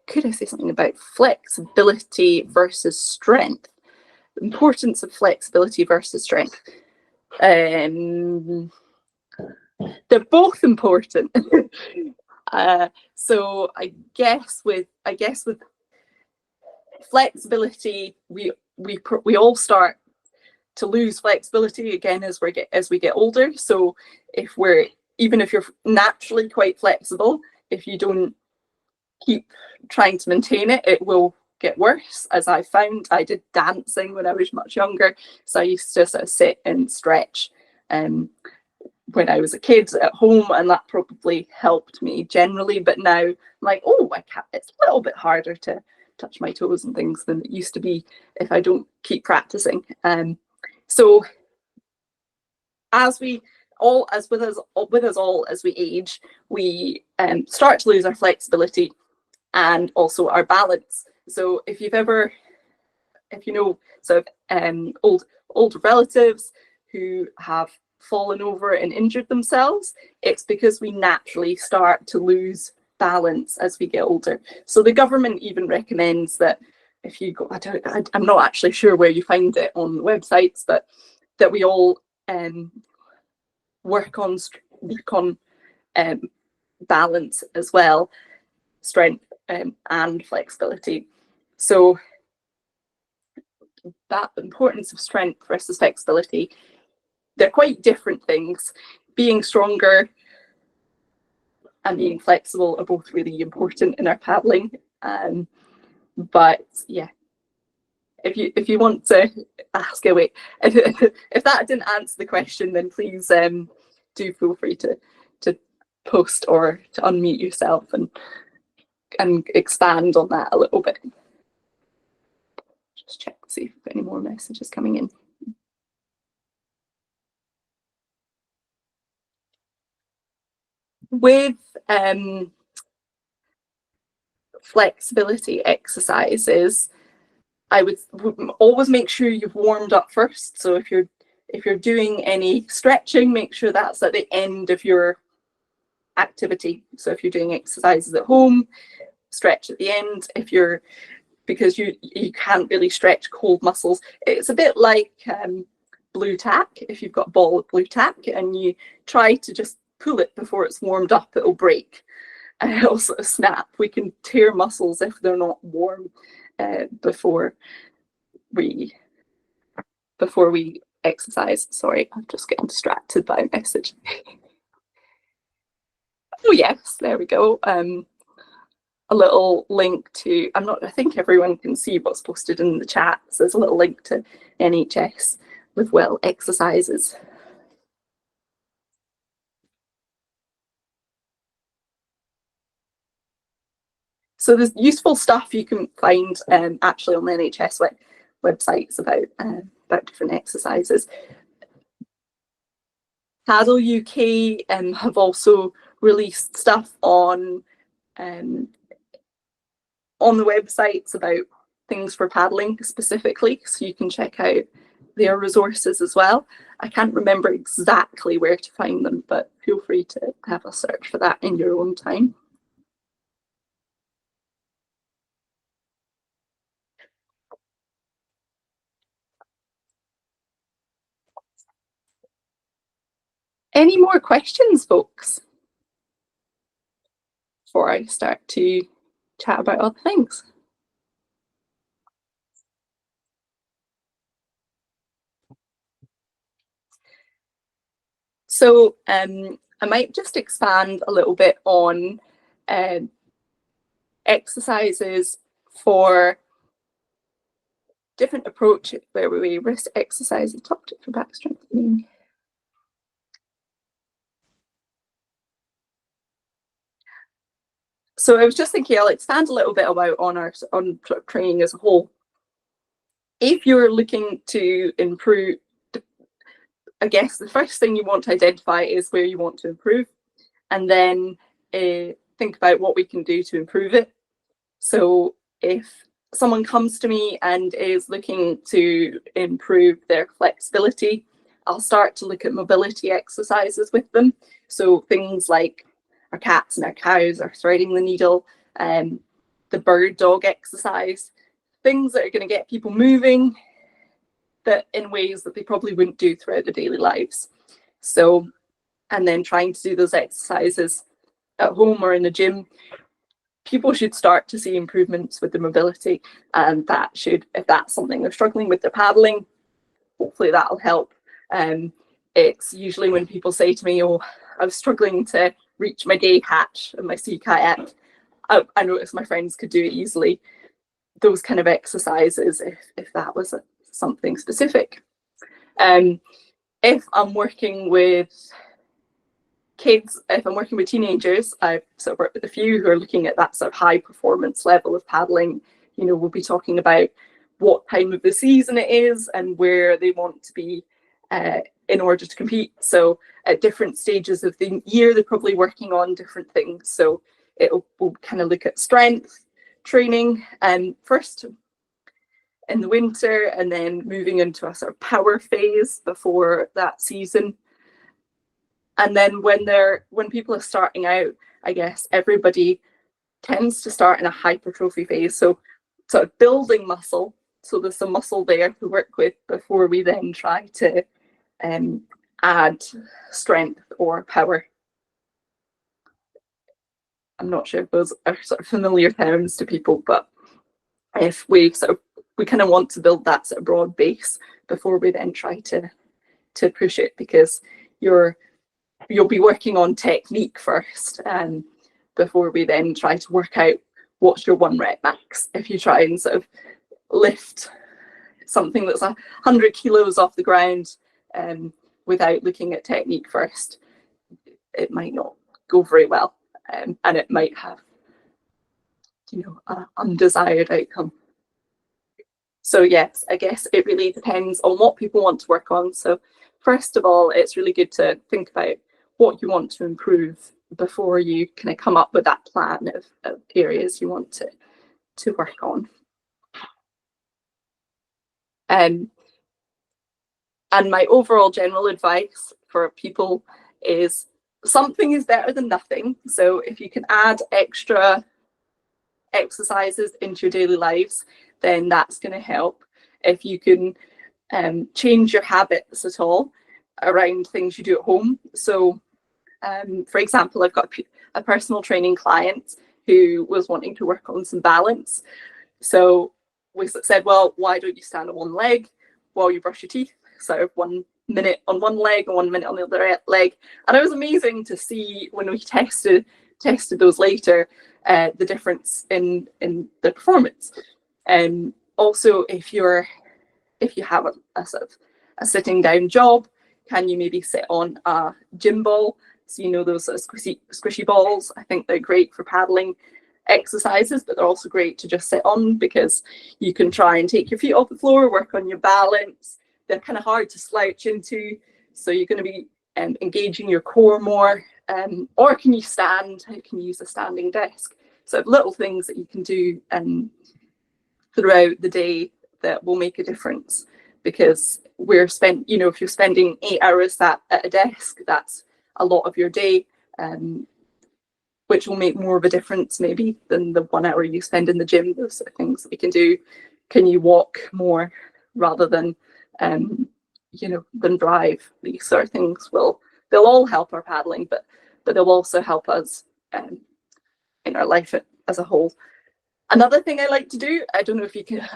Could I say something about flexibility versus strength? The importance of flexibility versus strength. They're both important. So I guess with flexibility, we all start to lose flexibility again as we get older. So even if you're naturally quite flexible, if you don't keep trying to maintain it, it will get worse. As I found, I did dancing when I was much younger, so I used to sort of sit and stretch when I was a kid at home, and that probably helped me generally. But now I'm like, oh, I can't. It's a little bit harder to touch my toes and things than it used to be if I don't keep practicing. So as with us all, as we age, we start to lose our flexibility and also our balance. So if you know sort of older relatives who have fallen over and injured themselves, it's because we naturally start to lose balance as we get older. So the government even recommends that if you go, I'm not actually sure where you find it on the websites, but that we all work on balance as well, strength and flexibility. So that importance of strength versus flexibility, they're quite different things. Being stronger and being flexible are both really important in our paddling. But yeah, if you want to ask away, if that didn't answer the question, then please do feel free to post or to unmute yourself and expand on that a little bit. Just check to see if there's any more messages coming in. With flexibility exercises, I would always make sure you've warmed up first. So if you're If you're doing any stretching, make sure that's at the end of your activity. So if you're doing exercises at home, stretch at the end. Because you can't really stretch cold muscles. It's a bit like blue tack. If you've got a ball of blue tack and you try to just pull it before it's warmed up, it'll break and it'll sort of snap. We can tear muscles if they're not warm before we exercise. Sorry, I'm just getting distracted by a message. Oh yes, there we go. A little link to, I think everyone can see what's posted in the chat. So there's a little link to NHS Live Well exercises. So there's useful stuff you can find actually on the NHS websites about different exercises. Paddle UK have also released stuff on the websites about things for paddling specifically, so you can check out their resources as well. I can't remember exactly where to find them, but feel free to have a search for that in your own time. Any more questions, folks, before I start to chat about other things? So I might just expand a little bit on exercises for different approaches where we wrist exercise and top tip for back strengthening. So I was just thinking I'll expand a little bit about on training as a whole. If you're looking to improve, I guess the first thing you want to identify is where you want to improve, and then think about what we can do to improve it. So if someone comes to me and is looking to improve their flexibility, I'll start to look at mobility exercises with them. So things like our cats and our cows, or threading the needle, the bird dog exercise, things that are going to get people moving that in ways that they probably wouldn't do throughout their daily lives. So, and then trying to do those exercises at home or in the gym, people should start to see improvements with their mobility, and that should, if that's something they're struggling with their paddling, hopefully that'll help. It's usually when people say to me, oh, I was struggling to reach my day hatch and my sea kayak, I noticed my friends could do it easily. Those kind of exercises, if that was something specific. If I'm working with kids, if I'm working with teenagers, I've sort of worked with a few who are looking at that sort of high performance level of paddling. You know, we'll be talking about what time of the season it is and where they want to be in order to compete. So at different stages of the year, they're probably working on different things. So we'll kind of look at strength training first in the winter, and then moving into a sort of power phase before that season. And then when people are starting out, I guess everybody tends to start in a hypertrophy phase. So sort of building muscle. So there's some muscle there to work with before we then try to add strength or power. I'm not sure if those are sort of familiar terms to people, but if we kind of want to build that sort of broad base before we then try to push it, because you'll be working on technique first, before we then try to work out what's your 1 rep max. If you try and sort of lift something that's 100 kilos off the ground without looking at technique first, it might not go very well, and it might have, you know, an undesired outcome. So yes, I guess it really depends on what people want to work on. So first of all, it's really good to think about what you want to improve before you kind of come up with that plan of areas you want to work on. And my overall general advice for people is something is better than nothing. So if you can add extra exercises into your daily lives, then that's going to help. If you can change your habits at all around things you do at home. So for example, I've got a personal training client who was wanting to work on some balance. So we said, well, why don't you stand on one leg while you brush your teeth? So 1 minute on one leg and 1 minute on the other leg. And it was amazing to see when we tested those later, the difference in the performance. And also, if you have a sort of a sitting down job, can you maybe sit on a gym ball? So, you know, those sort of squishy balls. I think they're great for paddling exercises, but they're also great to just sit on, because you can try and take your feet off the floor, work on your balance. They're kind of hard to slouch into, so you're going to be engaging your core more. Or can you stand? How can you use a standing desk? So little things that you can do throughout the day that will make a difference, because if you're spending 8 hours at a desk, that's a lot of your day, which will make more of a difference maybe than the 1 hour you spend in the gym. Those sort of things that we can do. Can you walk more rather than than drive? These sort of things they'll all help our paddling, but they'll also help us in our life as a whole. Another thing I like to do, I don't know if you can,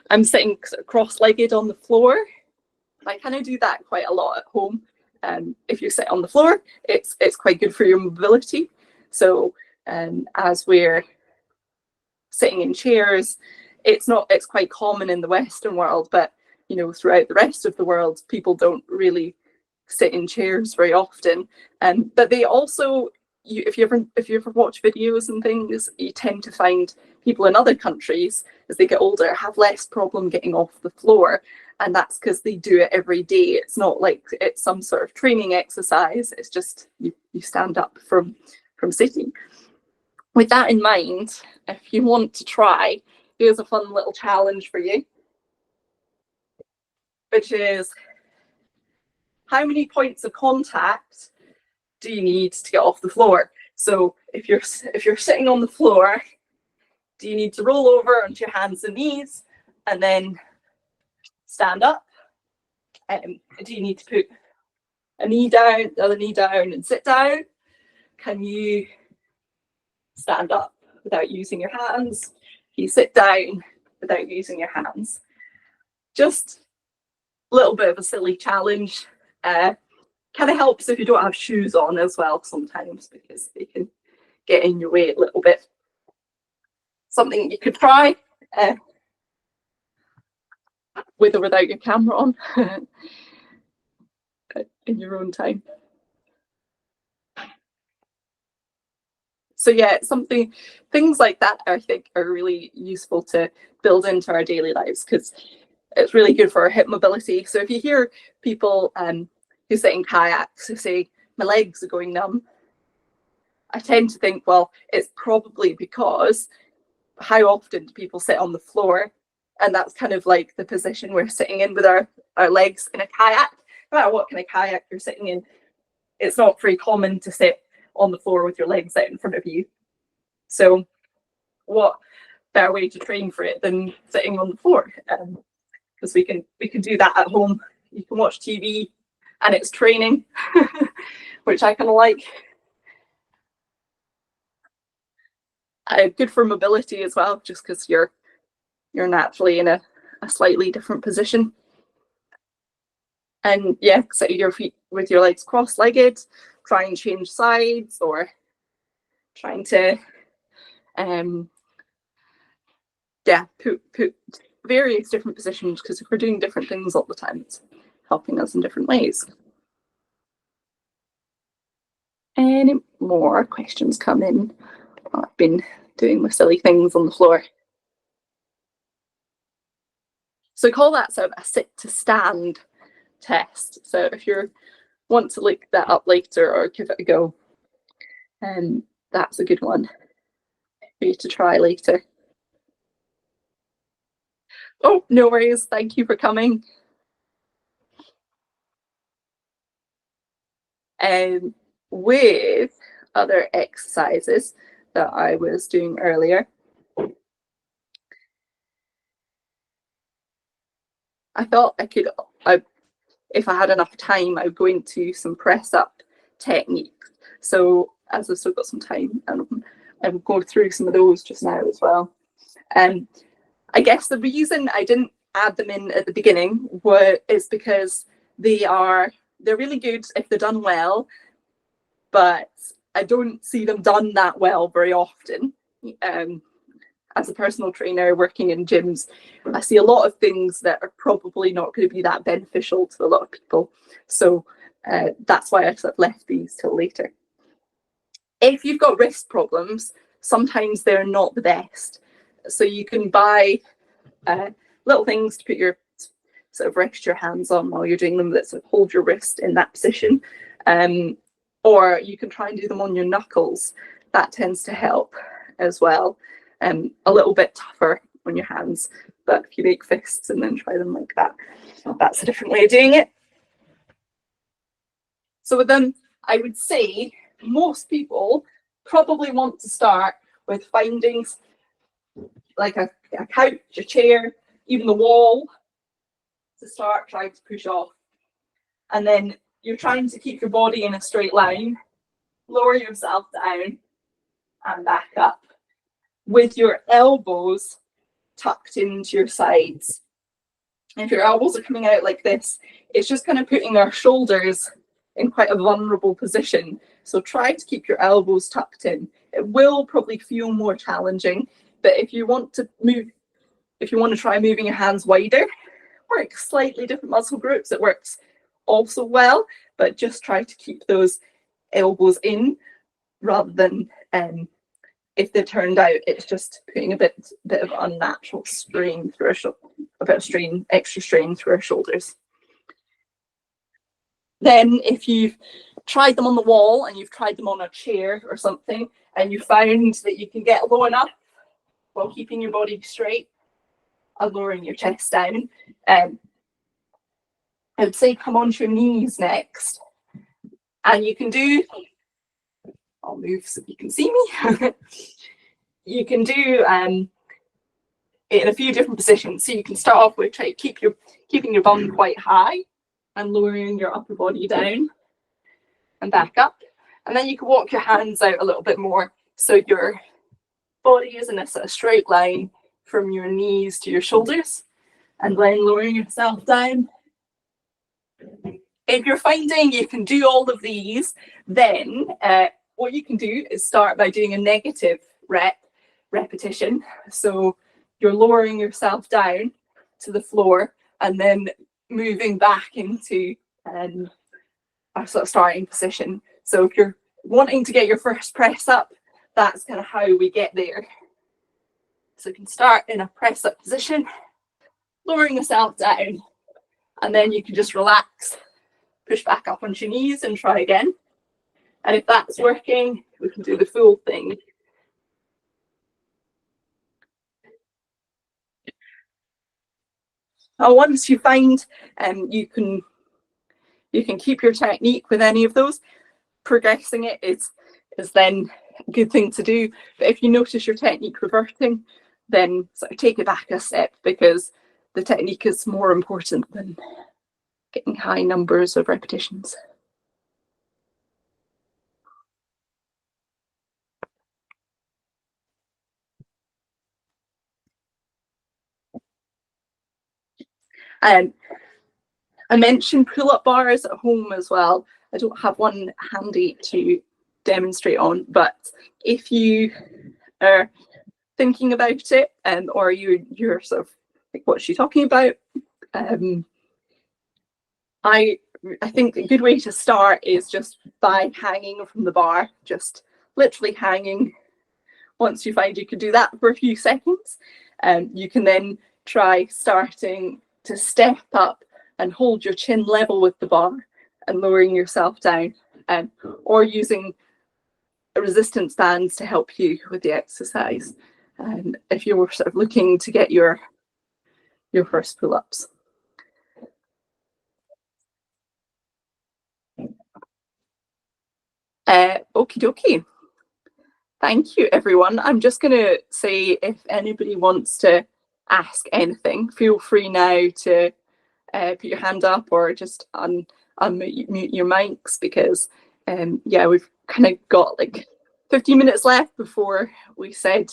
I'm sitting cross-legged on the floor. I kind of do that quite a lot at home. If you sit on the floor, it's quite good for your mobility. So as we're sitting in chairs, it's quite common in the Western world, but you know, throughout the rest of the world, people don't really sit in chairs very often. But they also, if you ever watch videos and things, you tend to find people in other countries, as they get older, have less problem getting off the floor. And that's because they do it every day. It's not like it's some sort of training exercise. It's just you stand up from sitting. With that in mind, if you want to try, here's a fun little challenge for you, which is, how many points of contact do you need to get off the floor? So if you're sitting on the floor, do you need to roll over onto your hands and knees and then stand up? Do you need to put a knee down, the other knee down, and sit down? Can you stand up without using your hands? Can you sit down without using your hands? Just a little bit of a silly challenge. Kind of helps if you don't have shoes on as well sometimes, because they can get in your way a little bit. Something you could try with or without your camera on in your own time. So yeah, things like that I think are really useful to build into our daily lives, because it's really good for our hip mobility. So if you hear people who sit in kayaks who say, my legs are going numb, I tend to think, well, it's probably because how often do people sit on the floor? And that's kind of like the position we're sitting in with our legs in a kayak. No matter what kind of kayak you're sitting in, it's not very common to sit on the floor with your legs out in front of you. So what better way to train for it than sitting on the floor? Because we can do that at home. You can watch TV and it's training, which I kind of like. Good for mobility as well, just because you're naturally in a slightly different position. And yeah, sit your feet with your legs cross-legged, try and change sides, or trying to put various different positions, because if we're doing different things all the time, it's helping us in different ways. Any more questions come in? I've been doing my silly things on the floor. So call that sort of a sit to stand test. So if you want to look that up later or give it a go, that's a good one for you to try later. Oh, no worries. Thank you for coming. with other exercises that I was doing earlier. I thought if I had enough time, I would go into some press up techniques. So as I've still got some time, and I will go through some of those just now as well. I guess the reason I didn't add them in at the beginning is because they're really good if they're done well, but I don't see them done that well very often. As a personal trainer working in gyms, I see a lot of things that are probably not going to be that beneficial to a lot of people. So that's why I sort of left these till later. If you've got wrist problems, sometimes they're not the best. So you can buy little things to put your sort of rest your hands on while you're doing them that sort of hold your wrist in that position. Or you can try and do them on your knuckles. That tends to help as well. A little bit tougher on your hands, but if you make fists and then try them like that, that's a different way of doing it. So with them, I would say most people probably want to start with finding like a couch, a chair, even the wall to start trying to push off. And then you're trying to keep your body in a straight line, lower yourself down and back up with your elbows tucked into your sides. If your elbows are coming out like this, it's just kind of putting our shoulders in quite a vulnerable position. So try to keep your elbows tucked in. It will probably feel more challenging, but if you want to try moving your hands wider, work slightly different muscle groups. It works also well, but just try to keep those elbows in rather than if they're turned out, it's just putting a bit of unnatural strain through extra strain through our shoulders. Then if you've tried them on the wall and you've tried them on a chair or something, and you found that you can get low enough while keeping your body straight and lowering your chest down, I would say come onto your knees next. And you can do, I'll move so you can see me. You can do it in a few different positions. So you can start off with keeping your bum quite high and lowering your upper body down and back up. And then you can walk your hands out a little bit more so your body is in a sort of straight line from your knees to your shoulders, and then lowering yourself down. If you're finding you can do all of these, then what you can do is start by doing a negative repetition. So you're lowering yourself down to the floor and then moving back into a sort of starting position. So if you're wanting to get your first press up, that's kind of how we get there. So you can start in a press up position, lowering yourself down, and then you can just relax, push back up onto your knees and try again. And if that's working, we can do the full thing. Now, once you find you can keep your technique with any of those, progressing it is then a good thing to do. But if you notice your technique reverting, then sort of take it back a step, because the technique is more important than getting high numbers of repetitions. I mentioned pull-up bars at home as well. I don't have one handy to demonstrate on, but if you are thinking about it, or you're sort of like, what's she talking about? I think a good way to start is just by hanging from the bar, just literally hanging. Once you find you can do that for a few seconds, you can then try starting to step up and hold your chin level with the bar and lowering yourself down, or using resistance bands to help you with the exercise. If you were sort of looking to get your first pull-ups. Okie dokie. Thank you, everyone. I'm just going to say, if anybody wants to ask anything, feel free now to put your hand up or just unmute your mics, because yeah, we've kind of got like 15 minutes left before we said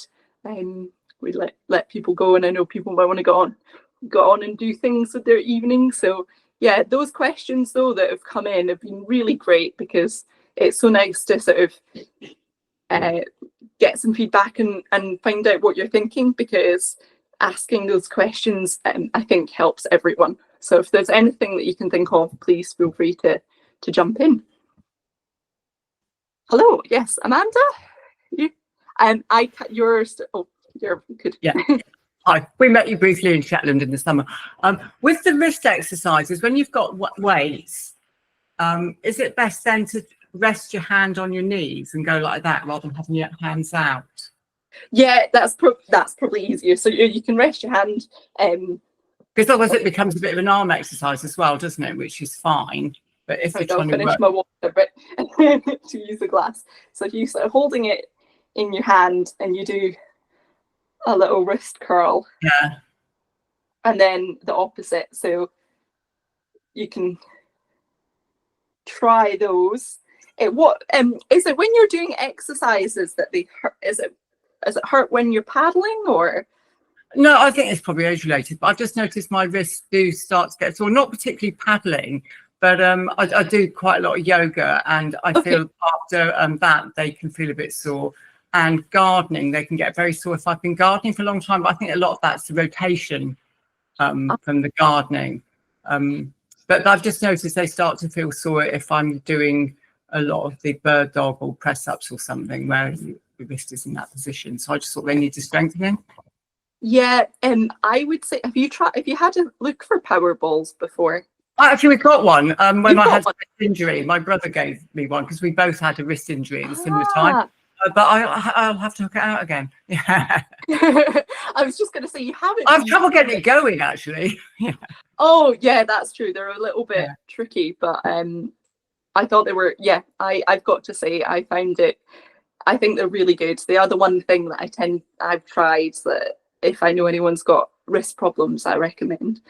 we'd let people go, and I know people might want to go on and do things with their evening. So yeah, those questions though that have come in have been really great, because it's so nice to sort of get some feedback and find out what you're thinking, because asking those questions I think helps everyone. So if there's anything that you can think of, please feel free to jump in. Hello, yes, Amanda. You're good.
Yeah. Hi. We met you briefly in Shetland in the summer. With the wrist exercises, when you've got weights, is it best then to rest your hand on your knees and go like that rather than having your hands out?
Yeah, that's probably easier. So you can rest your hand.
Because otherwise it becomes a bit of an arm exercise as well, doesn't it? Which is fine. But if you're trying to finish
my water bit to use the glass. So if you start holding it in your hand and you do a little wrist curl.
Yeah.
And then the opposite. So you can try those. What is it when you're doing exercises that they hurt? Is it hurt when you're paddling, or?
No, I think it's probably age related, but I've just noticed my wrists do start to get sore, not particularly paddling, but I do quite a lot of yoga, and I feel after that they can feel a bit sore. And gardening, they can get very sore if I've been gardening for a long time, but I think a lot of that's the rotation from the gardening. But I've just noticed they start to feel sore if I'm doing a lot of the bird dog or press ups or something where the wrist is in that position. So I just thought they need to strengthening.
Yeah, I would say, have you had a look for power balls before?
Actually, we got one when I had a wrist injury. My brother gave me one because we both had a wrist injury at a similar time. But I'll have to hook it out again. Yeah.
I was just going to say, you haven't.
I have trouble getting it going, actually. Yeah.
Oh, yeah, that's true. They're a little bit tricky, but I thought they were. Yeah, I've got to say, I think they're really good. They are the one thing that I've tried that if I know anyone's got wrist problems, I recommend.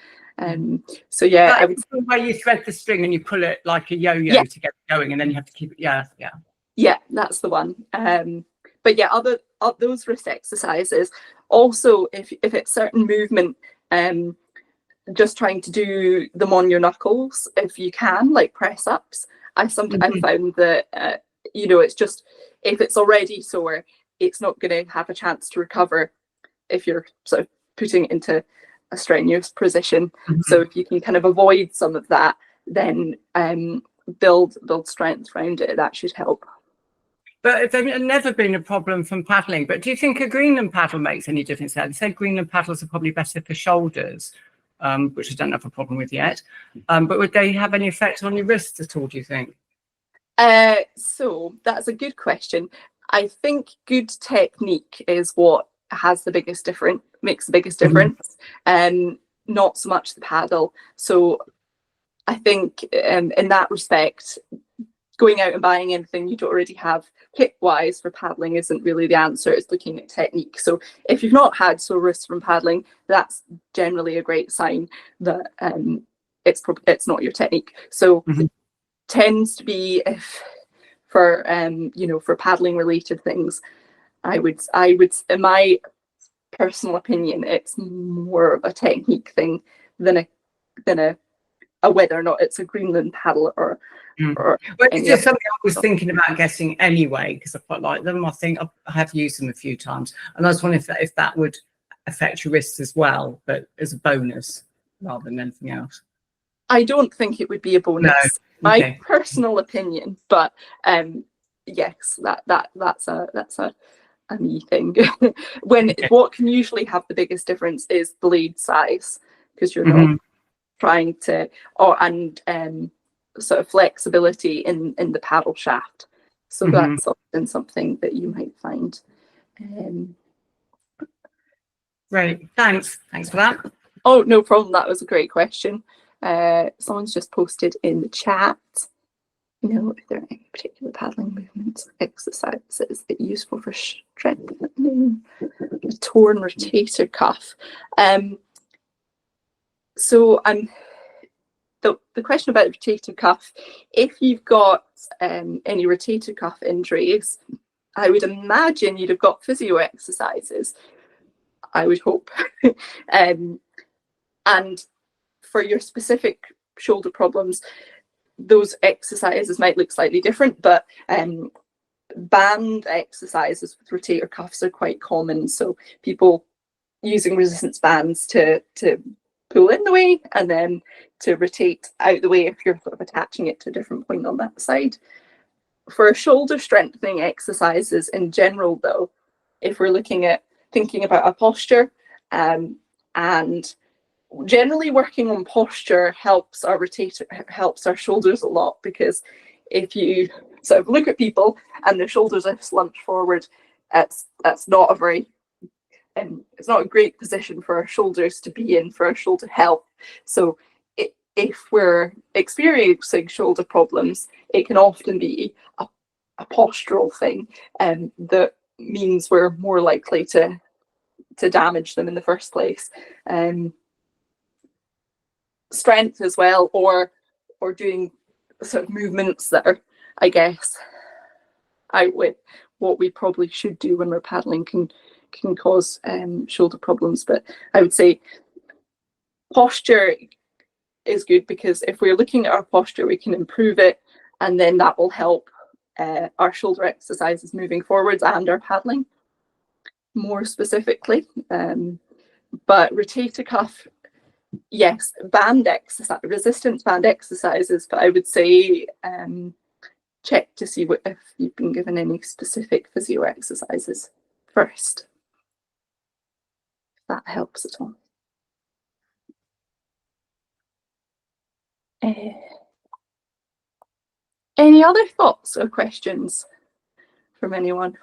So yeah, I would
say where you thread the string and you pull it like a yo-yo to get it going, and then you have to keep it. Yeah, that's the one. But yeah, those wrist exercises. Also, if it's certain movement, just trying to do them on your knuckles if you can, like press ups. I found that it's just, if it's already sore, it's not going to have a chance to recover if you're sort of putting it into a strenuous position. So if you can kind of avoid some of that, then build strength around it, that should help. But there's never been a problem from paddling. But do you think a Greenland paddle makes any difference there? They say Greenland paddles are probably better for shoulders, which I don't have a problem with yet. But would they have any effect on your wrists at all, do you think?
So that's a good question. I think good technique is what makes the biggest difference, and not so much the paddle. So I think in that respect, going out and buying anything you don't already have kit wise for paddling isn't really the answer. It's looking at technique. So if you've not had sore wrists from paddling, that's generally a great sign that it's not your technique. So it tends to be, if for paddling related things, I would in my personal opinion, it's more of a technique thing than a whether or not it's a Greenland paddle or
it's just something I was thinking about getting anyway, because I quite like them. I think I have used them a few times, and I was wondering if that would affect your wrists as well, but as a bonus rather than anything else.
I don't think it would be a bonus. No. My personal opinion, but yes, that's a me thing. What can usually have the biggest difference is blade size, because you're not trying to, sort of flexibility in the paddle shaft. So that's often something that you might find.
Great, thanks for that.
Oh, no problem. That was a great question. Someone's just posted in the chat. You know, if there are any particular paddling movements or exercises that are useful for strengthening the torn rotator cuff. So the question about rotator cuff, if you've got any rotator cuff injuries, I would imagine you'd have got physio exercises, I would hope. And for your specific shoulder problems, those exercises might look slightly different, but band exercises with rotator cuffs are quite common. So people using resistance bands to pull in the way and then to rotate out the way if you're sort of attaching it to a different point on that side. For shoulder strengthening exercises in general, though, if we're thinking about our posture, and generally working on posture helps our shoulders a lot, because if you sort of look at people and their shoulders are slumped forward, that's not a very it's not a great position for our shoulders to be in for our shoulder health. So if we're experiencing shoulder problems, it can often be a postural thing, that means we're more likely to damage them in the first place. Strength as well, or doing sort of movements that are, I guess, what we probably should do when we're paddling can cause shoulder problems. But I would say posture is good, because if we're looking at our posture, we can improve it, and then that will help our shoulder exercises moving forwards and our paddling more specifically. But rotator cuff, yes, band exercise, resistance band exercises, but I would say check to see if you've been given any specific physio exercises first, if that helps at all. Any other thoughts or questions from anyone?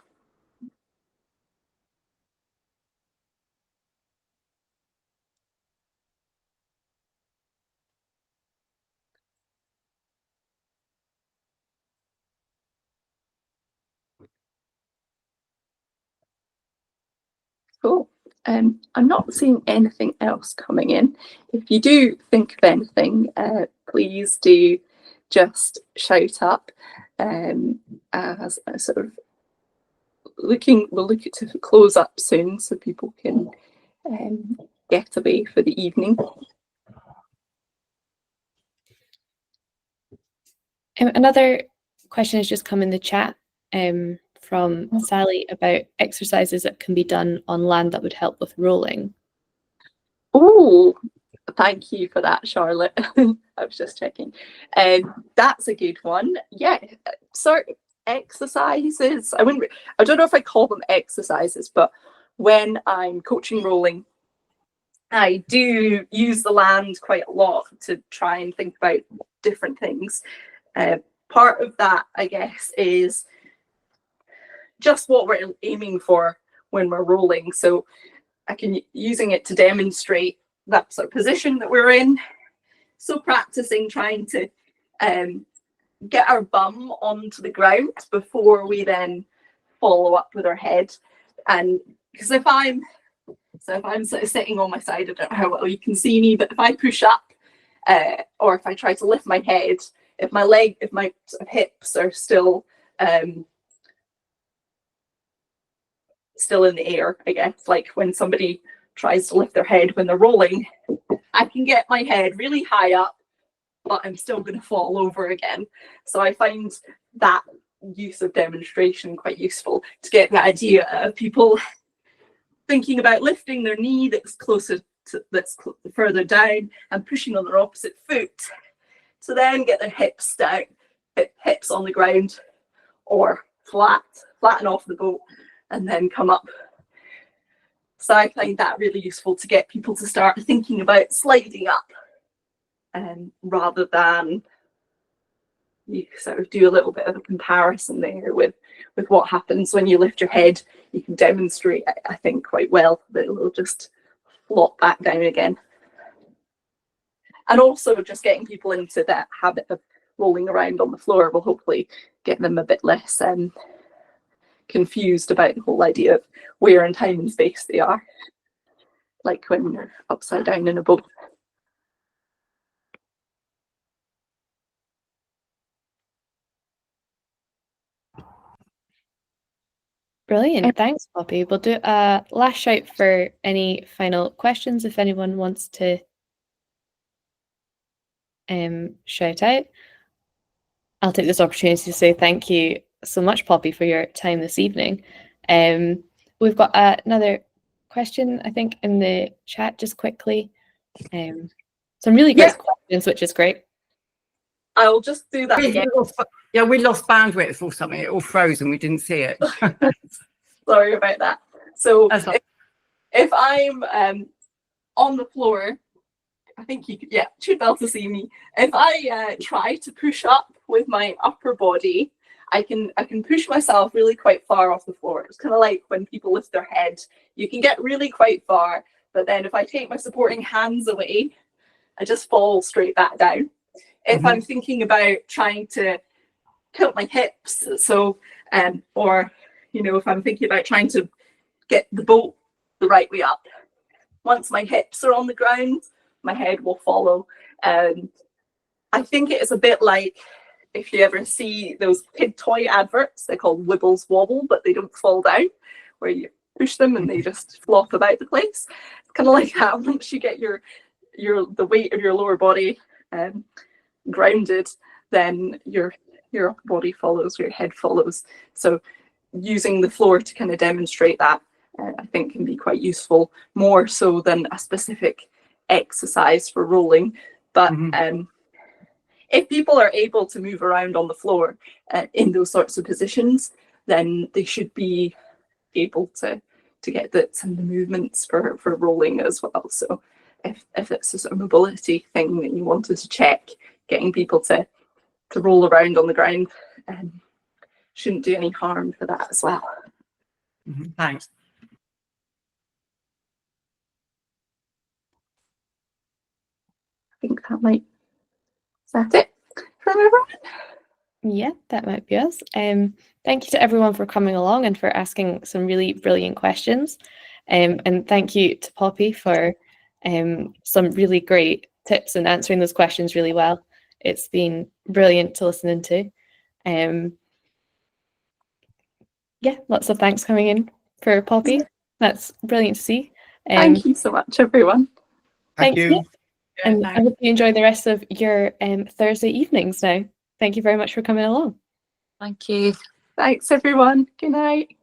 Cool. I'm not seeing anything else coming in. If you do think of anything, please do just shout up. As a sort of we'll look to close up soon so people can get away for the evening.
Another question has just come in the chat from Sally about exercises that can be done on land that would help with rolling.
Oh, thank you for that, Charlotte. I was just checking. That's a good one. Yeah, certain exercises. I don't know if I call them exercises, but when I'm coaching rolling, I do use the land quite a lot to try and think about different things. Part of that, I guess, is just what we're aiming for when we're rolling. So I can using it to demonstrate that sort of position that we're in. So practicing trying to get our bum onto the ground before we then follow up with our head. And because if I'm sort of sitting on my side, I don't know how well you can see me, but if I push up or if I try to lift my head, if my sort of hips are still in the air, I guess, like when somebody tries to lift their head when they're rolling, I can get my head really high up, but I'm still going to fall over again. So I find that use of demonstration quite useful to get the idea of people thinking about lifting their knee that's further down and pushing on their opposite foot to then get their hips down, hips on the ground or flatten off the boat and then come up. So I find that really useful to get people to start thinking about sliding up, rather than you sort of do a little bit of a comparison there with what happens when you lift your head. You can demonstrate, I think, quite well that it will just flop back down again. And also just getting people into that habit of rolling around on the floor will hopefully get them a bit less confused about the whole idea of where in time and space they are, like when you're upside down in a boat.
Brilliant. Thanks, Poppy. We'll do a last shout for any final questions if anyone wants to shout out. I'll take this opportunity to say thank you so much, Poppy, for your time this evening. We've got another question, I think, in the chat just quickly. Some really great questions, which is great.
I'll just do that again.
We lost bandwidth or something. It all froze and we didn't see it.
Sorry about that. So if I'm on the floor, I think you should be able to see me. If I try to push up with my upper body, I can push myself really quite far off the floor. It's kind of like when people lift their head. You can get really quite far, but then if I take my supporting hands away, I just fall straight back down. If I'm thinking about trying to tilt my hips, so or if I'm thinking about trying to get the boat the right way up, once my hips are on the ground, my head will follow. I think it is a bit like if you ever see those kid toy adverts, they're called Wibbles Wobble, but they don't fall down, where you push them and they just flop about the place. It's kind of like that. Once you get the weight of your lower body grounded, then your upper body follows, your head follows. So using the floor to kind of demonstrate that, I think can be quite useful, more so than a specific exercise for rolling. But if people are able to move around on the floor in those sorts of positions, then they should be able to get some of the movements for rolling as well. So if it's a sort of mobility thing that you wanted to check, getting people to roll around on the ground shouldn't do any harm for that as well.
Thanks.
I think is that it from everyone?
Yeah, that might be us. Thank you to everyone for coming along and for asking some really brilliant questions. And thank you to Poppy for some really great tips and answering those questions really well. It's been brilliant to listen into. Lots of thanks coming in for Poppy. That's brilliant to see.
Thank you so much, everyone.
Thank you. And I hope you enjoy the rest of your Thursday evenings now. Thank you very much for coming along.
Thank you.
Thanks, everyone. Good night.